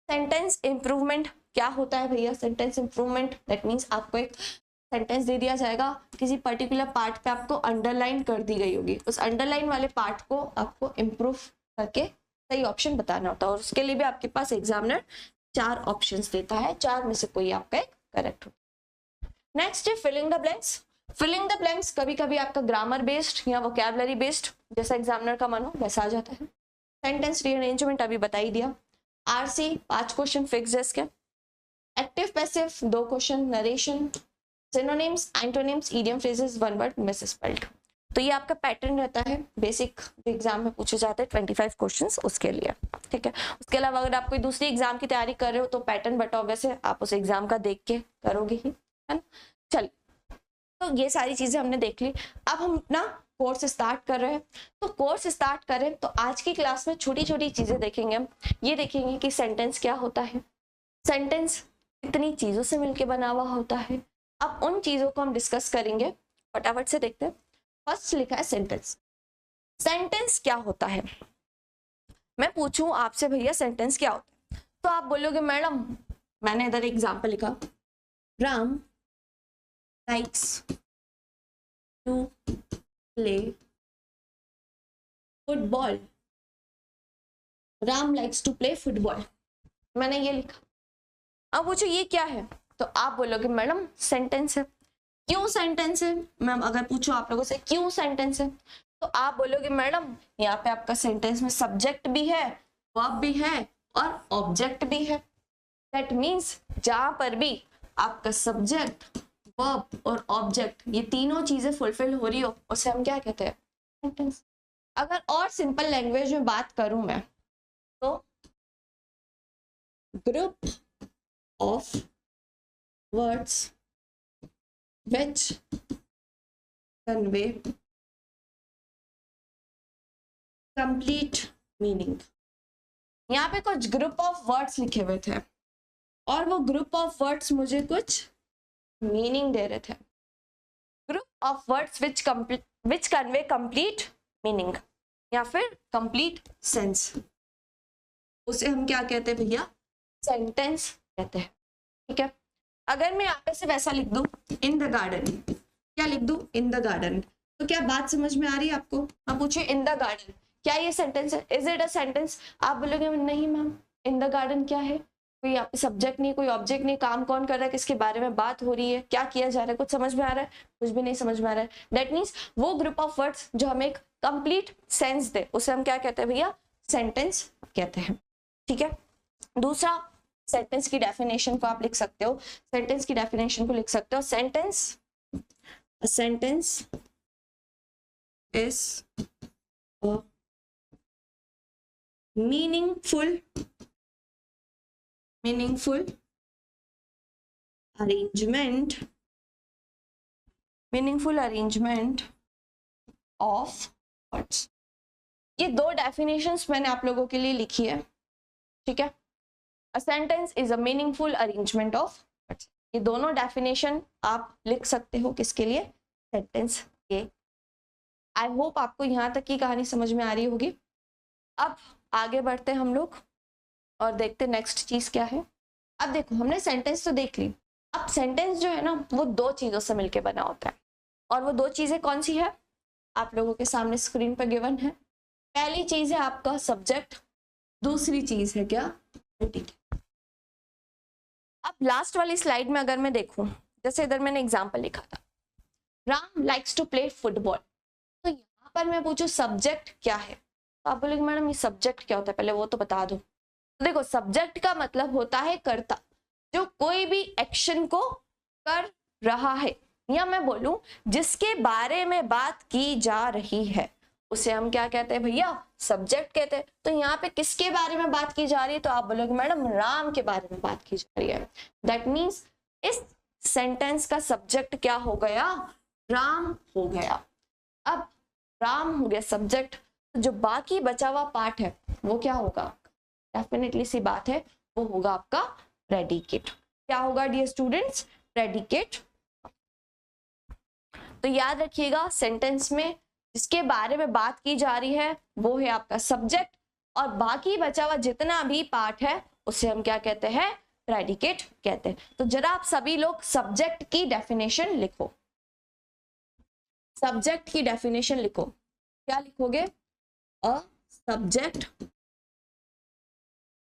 सेंटेंस इंप्रूवमेंट क्या होता है भैया? सेंटेंस इंप्रूवमेंट दैट मीन्स आपको एक सेंटेंस दे दिया जाएगा, किसी पर्टिकुलर पार्ट पे आपको अंडरलाइन कर दी गई होगी, उस अंडरलाइन वाले पार्ट को आपको इम्प्रूव करके सही ऑप्शन बताना होता है और उसके लिए भी आपके पास एग्जामिनर 4 ऑप्शंस देता है, 4 में से कोई आपका एक करेक्ट होता है। नेक्स्ट है filling the blanks. Filling the blanks कभी कभी आपका ग्रामर बेस्ड या वोकैबुलरी बेस्ड जैसा एग्जामिनर का मन हो वैसा आ जाता है। सेंटेंस रीअरेंजमेंट अभी बता ही दिया। आरसी 5 क्वेश्चन फिक्स है इसके। Active passive 2 question. Narration, synonyms, antonyms, idiom phrases, 1 word misspelled. तो ये आपका पैटर्न रहता है बेसिक जो एग्जाम में पूछे जाते हैं 25 क्वेश्चंस उसके लिए, ठीक है। उसके अलावा अगर आप कोई दूसरी एग्जाम की तैयारी कर रहे हो तो पैटर्न बटा वैसे आप उस एग्जाम का देख के करोगे ही, है ना। चलिए, तो ये सारी चीजें हमने देख ली। अब हम अपना कोर्स स्टार्ट कर रहे हैं। तो कोर्स स्टार्ट करें तो आज की क्लास में छोटी छोटी चीजें देखेंगे हम। ये देखेंगे कि सेंटेंस क्या होता है, सेंटेंस कितनी चीजों से मिलकर बना हुआ होता है। अब उन चीजों को हम डिस्कस करेंगे, फटाफट से देखते हैं। फर्स्ट लिखा है सेंटेंस। सेंटेंस क्या होता है? मैं पूछूं आपसे भैया सेंटेंस क्या होता है तो आप बोलोगे मैडम, मैंने इधर एग्जांपल लिखा, Ram likes to play football. Ram likes to play football, मैंने ये लिखा। अब पूछो ये क्या है तो आप बोलोगे मैडम सेंटेंस है। क्यों सेंटेंस है? मैम अगर पूछो आप लोगों से क्यों सेंटेंस है तो आप बोलोगे मैडम यहाँ पे आपका सेंटेंस में सब्जेक्ट भी है, वर्ब भी है और ऑब्जेक्ट भी है। दैट मीन्स जहां पर भी आपका सब्जेक्ट, वर्ब और ऑब्जेक्ट ये तीनों चीजें फुलफिल हो रही हो उसे हम क्या कहते हैं? सेंटेंस। अगर और सिंपल लैंग्वेज में बात करूं मैं तो group of words which convey complete meaning। यहाँ पे कुछ ग्रुप ऑफ वर्ड्स लिखे हुए थे और वो ग्रुप ऑफ वर्ड्स मुझे कुछ मीनिंग दे रहे थे। Group of words which convey complete meaning या फिर कंप्लीट सेंस, उसे हम क्या कहते हैं भैया, सेंटेंस कहते हैं। ठीक है, अगर मैं यहाँ पे सिर्फ ऐसा लिख दूं इन द गार्डन, क्या लिख दूं, इन द गार्डन, तो क्या बात समझ में आ रही है आपको? आप पूछिए इन द गार्डन, क्या ये सेंटेंस है? Is it a sentence? आप बोलोगे नहीं मैम, इन द गार्डन क्या है? कोई यहाँ पे सब्जेक्ट नहीं, कोई ऑब्जेक्ट नहीं, काम कौन कर रहा है, किसके बारे में बात हो रही है, क्या किया जा रहा है, कुछ समझ में आ रहा है? कुछ भी नहीं समझ में आ रहा है। दैट मीन्स वो ग्रुप ऑफ वर्ड्स जो हमें एक कंप्लीट सेंस दे, उसे हम क्या कहते हैं भैया, सेंटेंस कहते हैं। ठीक है, दूसरा सेंटेंस की डेफिनेशन को आप लिख सकते हो, सेंटेंस की डेफिनेशन को लिख सकते हो, sentence is a meaningful arrangement of words। ये दो डेफिनेशंस मैंने आप लोगों के लिए लिखी है। ठीक है, a sentence is a meaningful arrangement of words, ये दोनों डेफिनेशन आप लिख सकते हो किसके लिए, सेंटेंस के। आई होप आपको यहाँ तक की कहानी समझ में आ रही होगी। अब आगे बढ़ते हैं हम लोग और देखते नेक्स्ट चीज क्या है। अब देखो, हमने सेंटेंस तो देख ली, अब सेंटेंस जो है ना वो दो चीजों से मिलके बना होता है, और वो दो चीजें कौन सी है, आप लोगों के सामने स्क्रीन पर गिवन है। पहली चीज है आपका सब्जेक्ट, दूसरी चीज है क्या, प्रेडिकेट। अब लास्ट वाली स्लाइड में अगर मैं देखूं, जैसे इधर मैंने एग्जाम्पल लिखा था, Ram likes to play football, तो यहाँ पर मैं पूछूं सब्जेक्ट क्या है, तो आप बोलेंगे मैडम ये सब्जेक्ट क्या होता है, पहले वो तो बता दो। तो देखो, सब्जेक्ट का मतलब होता है कर्ता, जो कोई भी एक्शन को कर रहा है, या मैं बोलूं जिसके बारे में बात की जा रही है, उसे हम क्या कहते हैं भैया, सब्जेक्ट कहते हैं। तो यहाँ पे किसके बारे में बात की जा रही है, तो आप बोलोगे मैडम राम के बारे में बात की जा रही है। दैट मीन्स इस सेंटेंस का सब्जेक्ट क्या हो गया, राम हो गया। अब राम हो गया सब्जेक्ट, तो जो बाकी बचा हुआ पार्ट है वो क्या होगा, डेफिनेटली सी बात है, वो होगा आपका प्रेडिकेट। क्या होगा डियर स्टूडेंट्स, प्रेडिकेट। तो याद रखिएगा, सेंटेंस में जिसके बारे में बात की जा रही है वो है आपका सब्जेक्ट, और बाकी बचा हुआ जितना भी पार्ट है उसे हम क्या कहते हैं, प्रेडिकेट कहते हैं। तो जरा आप सभी लोग सब्जेक्ट की डेफिनेशन लिखो, सब्जेक्ट की डेफिनेशन लिखो। क्या लिखोगे, अ subject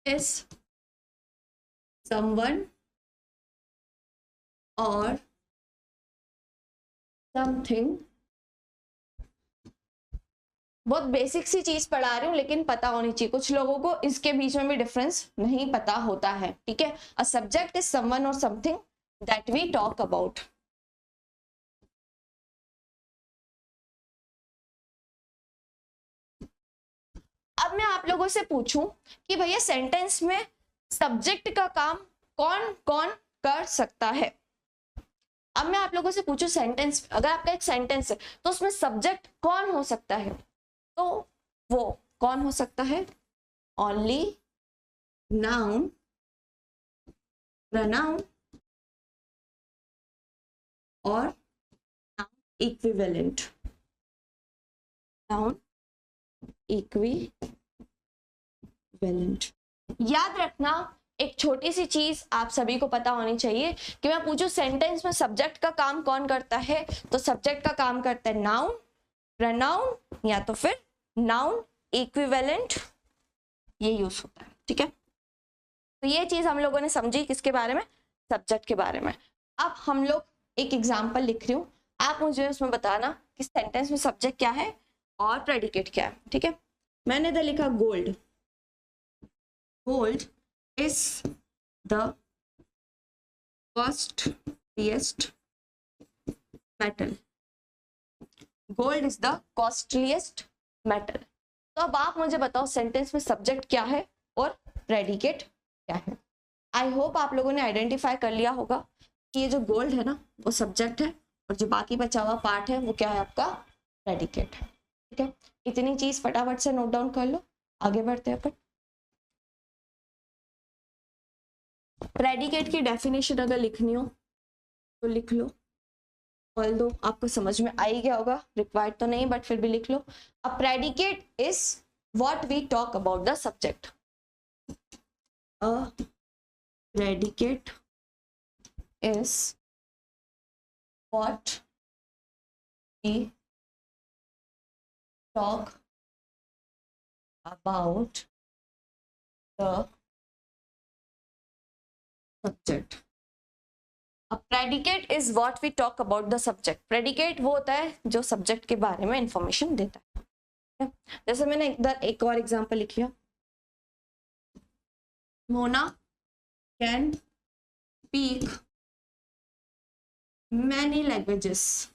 is someone or something। बहुत बेसिक सी चीज पढ़ा रही हूँ, लेकिन पता होनी चाहिए, कुछ लोगों को इसके बीच में भी डिफरेंस नहीं पता होता है। ठीक है, अ सब्जेक्ट इज समवन और something that we talk about. अब मैं आप लोगों से पूछूं कि भैया सेंटेंस में सब्जेक्ट का काम कौन कौन कर सकता है। अब मैं आप लोगों से पूछूं, सेंटेंस, अगर आपका एक सेंटेंस है तो उसमें सब्जेक्ट कौन हो सकता है, तो वो कौन हो सकता है, ओनली नाउन, प्रोनाउन और इक्विवेलेंट, नाउन इक्विवेलेंट। याद रखना, एक छोटी सी चीज आप सभी को पता होनी चाहिए कि मैं पूछूं सेंटेंस में सब्जेक्ट का काम कौन करता है, तो सब्जेक्ट का काम करता है नाउन, प्रोनाउन या तो फिर नाउन इक्विवेलेंट, ये यूज होता है। ठीक है, तो ये चीज हम लोगों ने समझी किसके बारे में, सब्जेक्ट के बारे में। अब हम लोग एक एग्जाम्पल लिख रही हूँ, आप मुझे उसमें बताना कि सेंटेंस में सब्जेक्ट क्या है और प्रेडिकेट क्या है। ठीक है, मैंने इधर लिखा gold, gold is the costliest metal, gold is the costliest metal। तो अब आप मुझे बताओ सेंटेंस में सब्जेक्ट क्या है और प्रेडिकेट क्या है। आई होप आप लोगों ने आइडेंटिफाई कर लिया होगा कि ये जो गोल्ड है ना वो सब्जेक्ट है, और जो बाकी बचा हुआ पार्ट है वो क्या है, आपका प्रेडिकेट है। ठीक है, इतनी चीज फटाफट से नोट डाउन कर लो, आगे बढ़ते हैं अपन। प्रेडिकेट की डेफिनेशन अगर लिखनी हो तो लिख लो, ऑल्दो आपको समझ में आ ही गया होगा, रिक्वायर्ड तो नहीं बट फिर भी लिख लो। A predicate is what we talk about the subject. A predicate is what we talk about the subject. अब predicate is what we talk about the subject. Predicate वो होता है जो सब्जेक्ट के बारे में इंफॉर्मेशन देता है। जैसे मैंने इधर एक और एग्जांपल लिख लिया, Mona can speak many languages.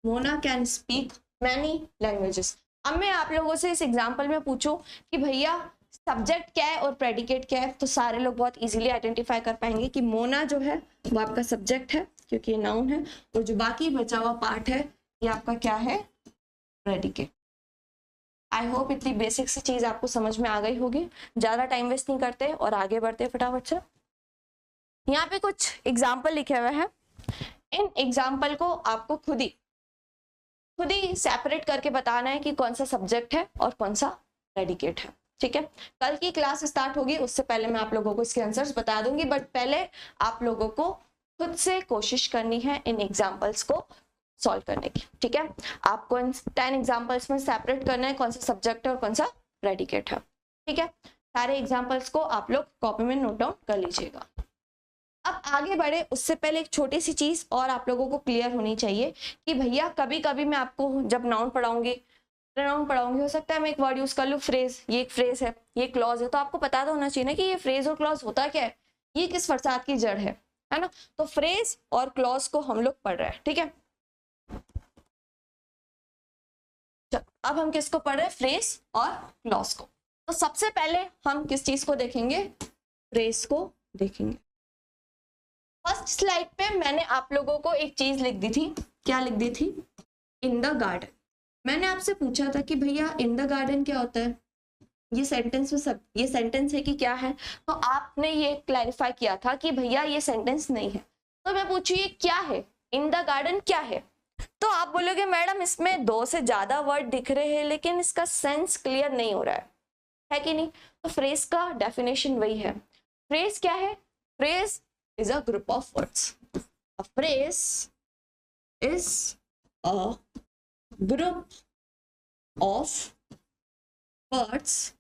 Mona can speak many languages. अब मैं आप लोगों से इस एग्जांपल में पूछूं कि भैया सब्जेक्ट क्या है और प्रेडिकेट क्या है, तो सारे लोग बहुत इजीली आइडेंटिफाई कर पाएंगे कि मोना जो है वो आपका सब्जेक्ट है क्योंकि ये नाउन है, और जो बाकी बचा हुआ पार्ट है ये आपका क्या है, प्रेडिकेट। आई होप इतनी बेसिक सी चीज आपको समझ में आ गई होगी। ज्यादा टाइम वेस्ट नहीं करते और आगे बढ़ते फटाफट से। यहाँ पे कुछ एग्जाम्पल लिखे हुए हैं, इन एग्जाम्पल को आपको खुद ही सेपरेट करके बताना है कि कौन सा सब्जेक्ट है और कौन सा प्रेडिकेट है। ठीक है, कल की क्लास स्टार्ट होगी उससे पहले मैं आप लोगों को इसके आंसर्स बता दूंगी, बट पहले आप लोगों को खुद से कोशिश करनी है इन एग्जाम्पल्स को सॉल्व करने की। ठीक है, आपको इन 10 एग्जाम्पल्स में सेपरेट करना है कौन सा सब्जेक्ट है और कौन सा प्रेडिकेट है। ठीक है, सारे एग्जाम्पल्स को आप लोग कॉपी में नोट डाउन कर लीजिएगा। अब आगे बढ़े उससे पहले एक छोटी सी चीज और आप लोगों को क्लियर होनी चाहिए कि भैया कभी कभी मैं आपको जब नाउन पढ़ाऊंगी, प्रोनाउन पढ़ाऊंगी, हो सकता है मैं एक वर्ड यूज कर लूँ फ्रेज, ये एक फ्रेज है, ये क्लॉज है, तो आपको पता तो होना चाहिए ना कि ये फ्रेज और क्लॉज होता क्या है, ये किस फरसात की जड़ है ना। तो फ्रेज और क्लॉज को हम लोग पढ़ रहे हैं। ठीक है, अब हम किसको पढ़ रहे हैं, फ्रेज और क्लॉज को। तो सबसे पहले हम किस चीज को देखेंगे, फ्रेज को देखेंगे। फर्स्ट स्लाइड पे मैंने आप लोगों को एक चीज लिख दी थी, क्या लिख दी थी, इन द गार्डन। मैंने आपसे पूछा था कि भैया इन द गार्डन क्या होता है, ये सेंटेंस में सब ये सेंटेंस है कि क्या है, तो आपने ये क्लैरिफाई किया था कि भैया ये सेंटेंस नहीं है। तो मैं पूछू ये क्या है, इन द गार्डन क्या है, तो आप बोलोगे मैडम इसमें 2 से ज्यादा वर्ड दिख रहे हैं लेकिन इसका सेंस क्लियर नहीं हो रहा है कि नहीं। तो फ्रेज का डेफिनेशन वही है। फ्रेज क्या है, phrase is a group of words. A phrase is a group of words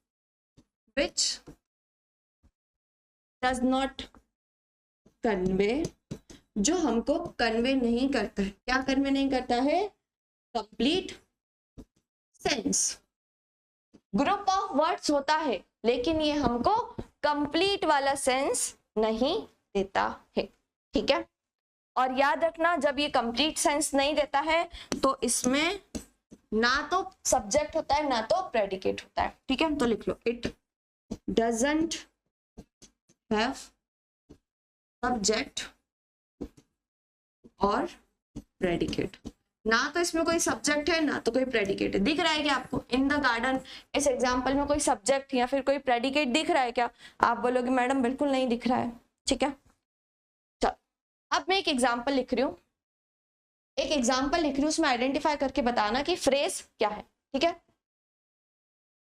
which does not convey, जो हमको कन्वे नहीं करता है। क्या कन्वे नहीं करता है, complete sense. Group of words होता है लेकिन ये हमको कंप्लीट वाला सेंस नहीं देता है। ठीक है, और याद रखना जब ये कंप्लीट सेंस नहीं देता है तो इसमें ना तो सब्जेक्ट होता है ना तो प्रेडिकेट होता है। ठीक है, तो लिख लो, इट डजंट हैव सब्जेक्ट और प्रेडिकेट। ना तो इसमें कोई सब्जेक्ट है ना तो कोई प्रेडिकेट है। दिख रहा है क्या आपको इन द गार्डन इस एग्जाम्पल में कोई सब्जेक्ट या फिर कोई प्रेडिकेट दिख रहा है क्या? आप बोलोगे मैडम बिल्कुल नहीं दिख रहा है। ठीक है, चल अब मैं एक एग्जाम्पल लिख रही हूँ, उसमें आइडेंटिफाई करके बताना कि फ्रेज क्या है। ठीक है,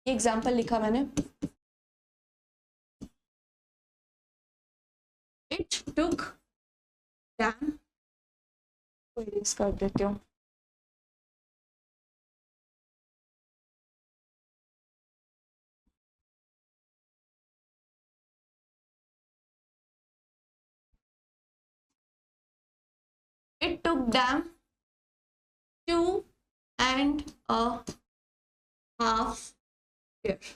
ये एग्जाम्पल लिखा मैंने, इट टुक टाइम, इरेज कर देती हूँ, it took them 2.5 years।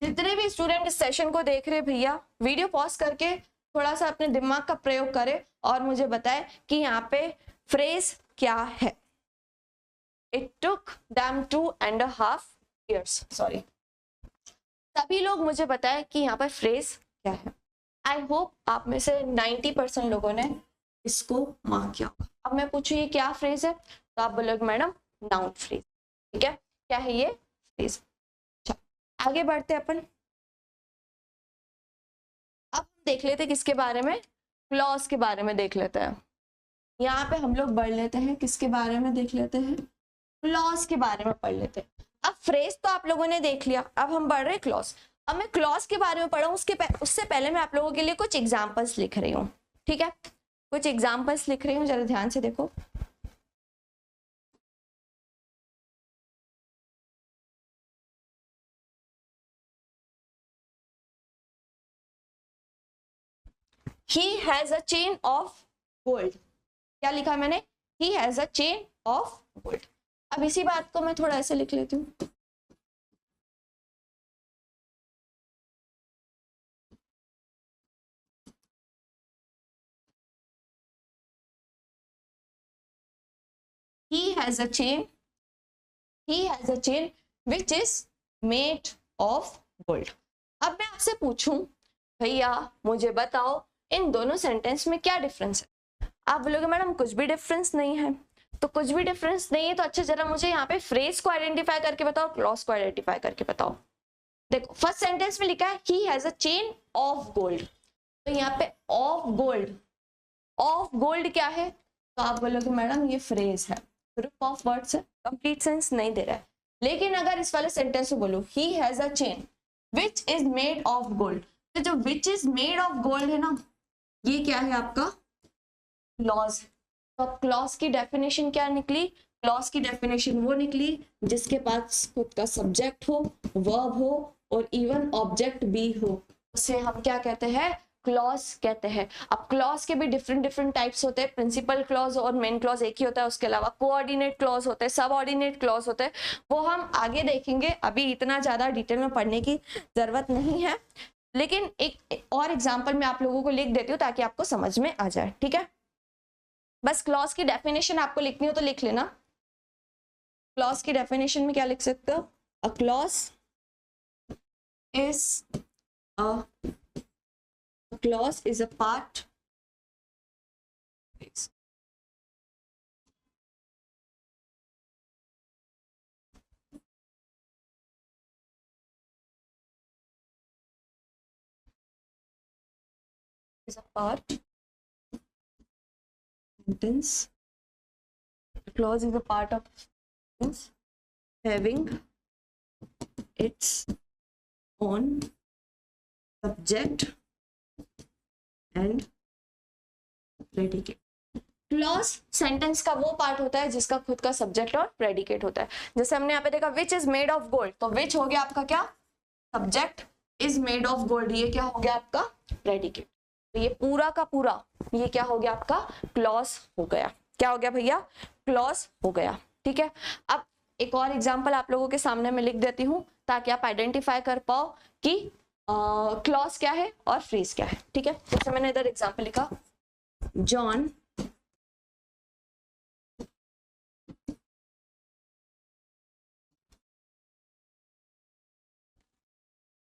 जितने भी स्टूडेंट इस सेशन को देख रहे भैया वीडियो पॉज करके थोड़ा सा अपने दिमाग का प्रयोग करें और मुझे बताएं कि यहाँ पे फ्रेज क्या है। It took them 2.5 years, sorry. सभी लोग मुझे बताएं कि यहाँ पर फ्रेज क्या है। आई होप आप में से 90% लोगों ने इसको मार्क किया होगा। अब मैं पूछूं ये क्या फ्रेज है, तो आप बोलोगे मैडम नाउन फ्रेज। ठीक है, क्या है ये फ्रेज। आगे बढ़ते अपन। देख लेते हैं किसके बारे में, क्लॉज के बारे में देख लेते हैं। यहाँ पे हम लोग बढ़ लेते हैं, किसके बारे में देख लेते हैं, क्लॉज के बारे में पढ़ लेते हैं। अब फ्रेज तो आप लोगों ने देख लिया, अब हम बढ़ रहे हैं क्लॉज। अब मैं क्लॉज के बारे में पढ़ा हूँ, उससे पहले मैं आप लोगों के लिए कुछ एग्जाम्पल्स लिख रही हूँ, ठीक है, कुछ एग्जाम्पल्स लिख रही हूँ, जरा ध्यान से देखो। He has a chain of gold। क्या लिखा मैंने, He has a chain of gold। अब इसी बात को मैं थोड़ा ऐसे लिख लेती हूँ, he has a chain which is made of gold। अब मैं आपसे पूछूं, भैया मुझे बताओ इन दोनों सेंटेंस में क्या डिफरेंस है। आप बोलोगे मैडम कुछ भी डिफरेंस नहीं है, तो कुछ भी डिफरेंस नहीं है तो अच्छा जरा मुझे यहाँ पे फ्रेज को आइडेंटिफाई करके बताओ, क्लॉज को आइडेंटिफाई करके बताओ। देखो फर्स्ट सेंटेंस में लिखा है he has a chain of gold, तो यहाँ पे ऑफ गोल्ड क्या है, तो आप बोलोगे मैडम ये फ्रेज है, ग्रुप ऑफ वर्ड्स है, कंप्लीट सेंस नहीं दे रहा है। लेकिन अगर इस वाले सेंटेंस में बोलो he has a chain which is made of gold, तो जो which is made of gold है ना, ये क्या है आपका क्लॉज। तो अब क्लॉज की डेफिनेशन क्या निकली, क्लॉज की डेफिनेशन वो निकली जिसके पास खुद का सब्जेक्ट हो, वर्ब हो और इवन ऑब्जेक्ट भी हो, उसे हम क्या कहते हैं, क्लॉज कहते हैं। अब क्लॉज के भी डिफरेंट टाइप्स होते हैं, प्रिंसिपल क्लॉज और मेन क्लॉज एक ही होता है, उसके अलावा कोऑर्डिनेट क्लॉज होते हैं, सब ऑर्डिनेट क्लॉज होते हैं, वो हम आगे देखेंगे, अभी इतना ज्यादा डिटेल में पढ़ने की जरूरत नहीं है। लेकिन एक और एग्जाम्पल मैं आप लोगों को लिख देती हूँ ताकि आपको समझ में आ जाए, ठीक है। बस क्लॉज की डेफिनेशन आपको लिखनी हो तो लिख लेना। क्लॉज की डेफिनेशन में क्या लिख सकते हो, a clause is a part sentence. Clause is a part of sentence having its own subject and predicate। Clause sentence का वो पार्ट होता है जिसका खुद का सब्जेक्ट और प्रेडिकेट होता है। जैसे हमने यहाँ पे देखा which is made of gold, तो विच हो गया आपका क्या, subject, is made of gold ये क्या हो गया आपका प्रेडिकेट। तो ये पूरा का पूरा ये क्या हो गया आपका क्लॉज हो गया। क्या हो गया भैया, क्लॉज हो गया, ठीक है। अब एक और एग्जांपल आप लोगों के सामने मैं लिख देती हूँ ताकि आप आइडेंटिफाई कर पाओ कि क्लॉज क्या है और फ्रेज क्या है, ठीक है। जैसे मैंने इधर एग्जांपल लिखा,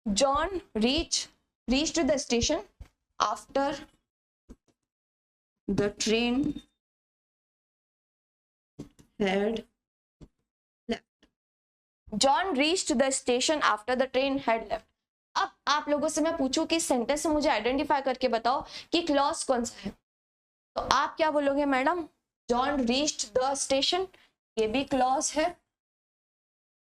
John reached the station after the train had left। John reached the station after the train had left। अब आप लोगों से मैं पूछूं कि सेंटेंस में मुझे आइडेंटिफाई करके बताओ कि क्लॉज कौन सा है, तो आप क्या बोलोगे madam, John reached the station, ये भी क्लॉज है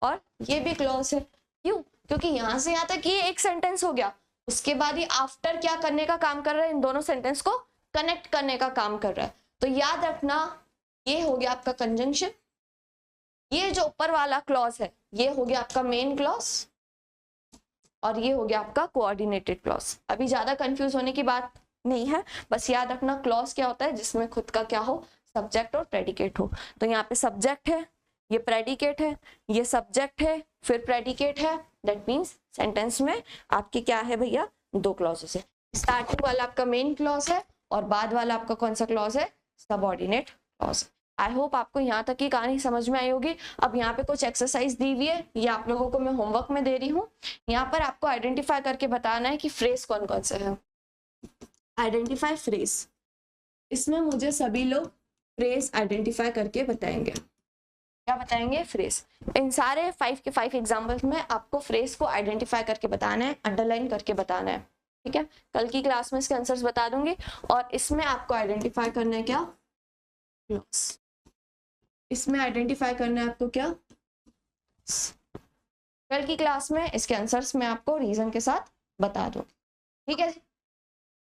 और ये भी क्लॉज है। क्यों, क्योंकि यहां से यहां तक ये एक सेंटेंस हो गया, उसके बाद ही आफ्टर क्या करने का काम कर रहा है, इन दोनों सेंटेंस को कनेक्ट करने का काम कर रहा है। तो याद रखना ये हो गया आपका कंजंक्शन, ये जो ऊपर वाला क्लॉज है ये हो गया आपका मेन क्लॉज और ये हो गया आपका कोऑर्डिनेटेड क्लॉज। अभी ज्यादा कंफ्यूज होने की बात नहीं है, बस याद रखना क्लॉज क्या होता है, जिसमें खुद का क्या हो, सब्जेक्ट और प्रेडिकेट हो। तो यहाँ पे सब्जेक्ट है, ये प्रेडिकेट है, ये सब्जेक्ट है, फिर प्रेडिकेट है, दैट मीन्स सेंटेंस में आपके क्या है भैया, दो क्लॉजेस है। स्टार्टिंग वाला आपका मेन क्लॉज है और बाद वाला आपका कौन सा क्लॉज है, सबऑर्डिनेट क्लॉज। आई होप आपको यहाँ तक की कहानी समझ में आई होगी। अब यहाँ पे कुछ एक्सरसाइज दी हुई है, ये आप लोगों को मैं होमवर्क में दे रही हूँ। यहाँ पर आपको आइडेंटिफाई करके बताना है कि फ्रेज कौन कौन से है। आइडेंटिफाई फ्रेज, इसमें मुझे सभी लोग फ्रेज आइडेंटिफाई करके बताएंगे। क्या बताएंगे, फ्रेज। इन सारे 5 के 5 एग्जाम्पल्स में आपको फ्रेज को आइडेंटिफाई करके बताना है, अंडरलाइन करके बताना है। ठीक है, कल की क्लास में इसके आंसर्स बता दूंगी और इसमें आपको आइडेंटिफाई करना है क्या, क्लॉज। इसमें आइडेंटिफाई करना है आपको क्या, कल की क्लास में इसके आंसर्स मैं आपको रीजन के साथ बता दूंगी। ठीक है,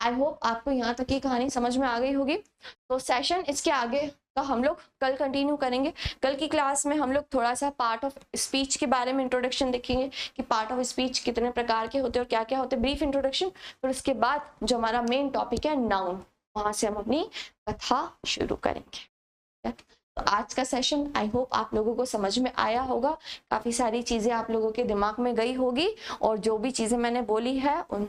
आई होप आपको यहाँ तक की कहानी समझ में आ गई होगी। तो सेशन इसके आगे का हम लोग कल कंटिन्यू करेंगे। कल की क्लास में हम लोग थोड़ा सा पार्ट ऑफ स्पीच के बारे में इंट्रोडक्शन देखेंगे कि पार्ट ऑफ स्पीच कितने प्रकार के होते हैं और क्या क्या होते हैं, ब्रीफ इंट्रोडक्शन। फिर उसके बाद जो हमारा मेन टॉपिक है नाउन, वहां से हम अपनी कथा शुरू करेंगे। तो आज का सेशन आई होप आप लोगों को समझ में आया होगा, काफी सारी चीजें आप लोगों के दिमाग में गई होगी और जो भी चीजें मैंने बोली है उन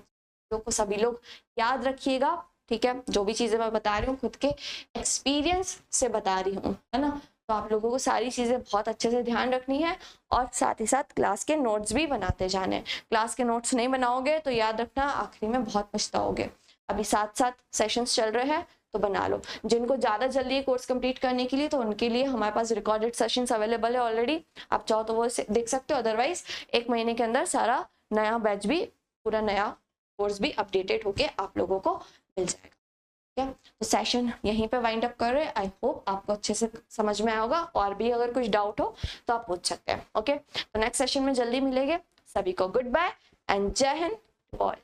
को सभी लोग याद रखिएगा। ठीक है, जो भी चीजें मैं बता रही हूँ खुद के एक्सपीरियंस से बता रही हूँ, है ना। तो आप लोगों को सारी चीजें बहुत अच्छे से ध्यान रखनी है और साथ ही साथ क्लास के नोट्स भी बनाते जाने हैं। क्लास के नोट्स नहीं बनाओगे तो याद रखना आखिरी में बहुत पछताओगे। अभी साथ साथ सेशंस चल रहे हैं तो बना लो। जिनको ज्यादा जल्दी कोर्स कंप्लीट करने के लिए, तो उनके लिए हमारे पास रिकॉर्डेड सेशंस अवेलेबल है ऑलरेडी, आप चाहो तो वो देख सकते हो। अदरवाइज 1 महीने के अंदर सारा नया बैच भी, पूरा नया कोर्स भी अपडेटेड होके आप लोगों को मिल जाएगा। ठीक है, तो सेशन यहीं पे वाइंड अप कर रहे हैं। आई होप आपको अच्छे से समझ में आया होगा, और भी अगर कुछ डाउट हो तो आप पूछ सकते हैं। ओके, तो नेक्स्ट सेशन में जल्दी मिलेंगे। सभी को गुड बाय एंड जय हिंद ऑल।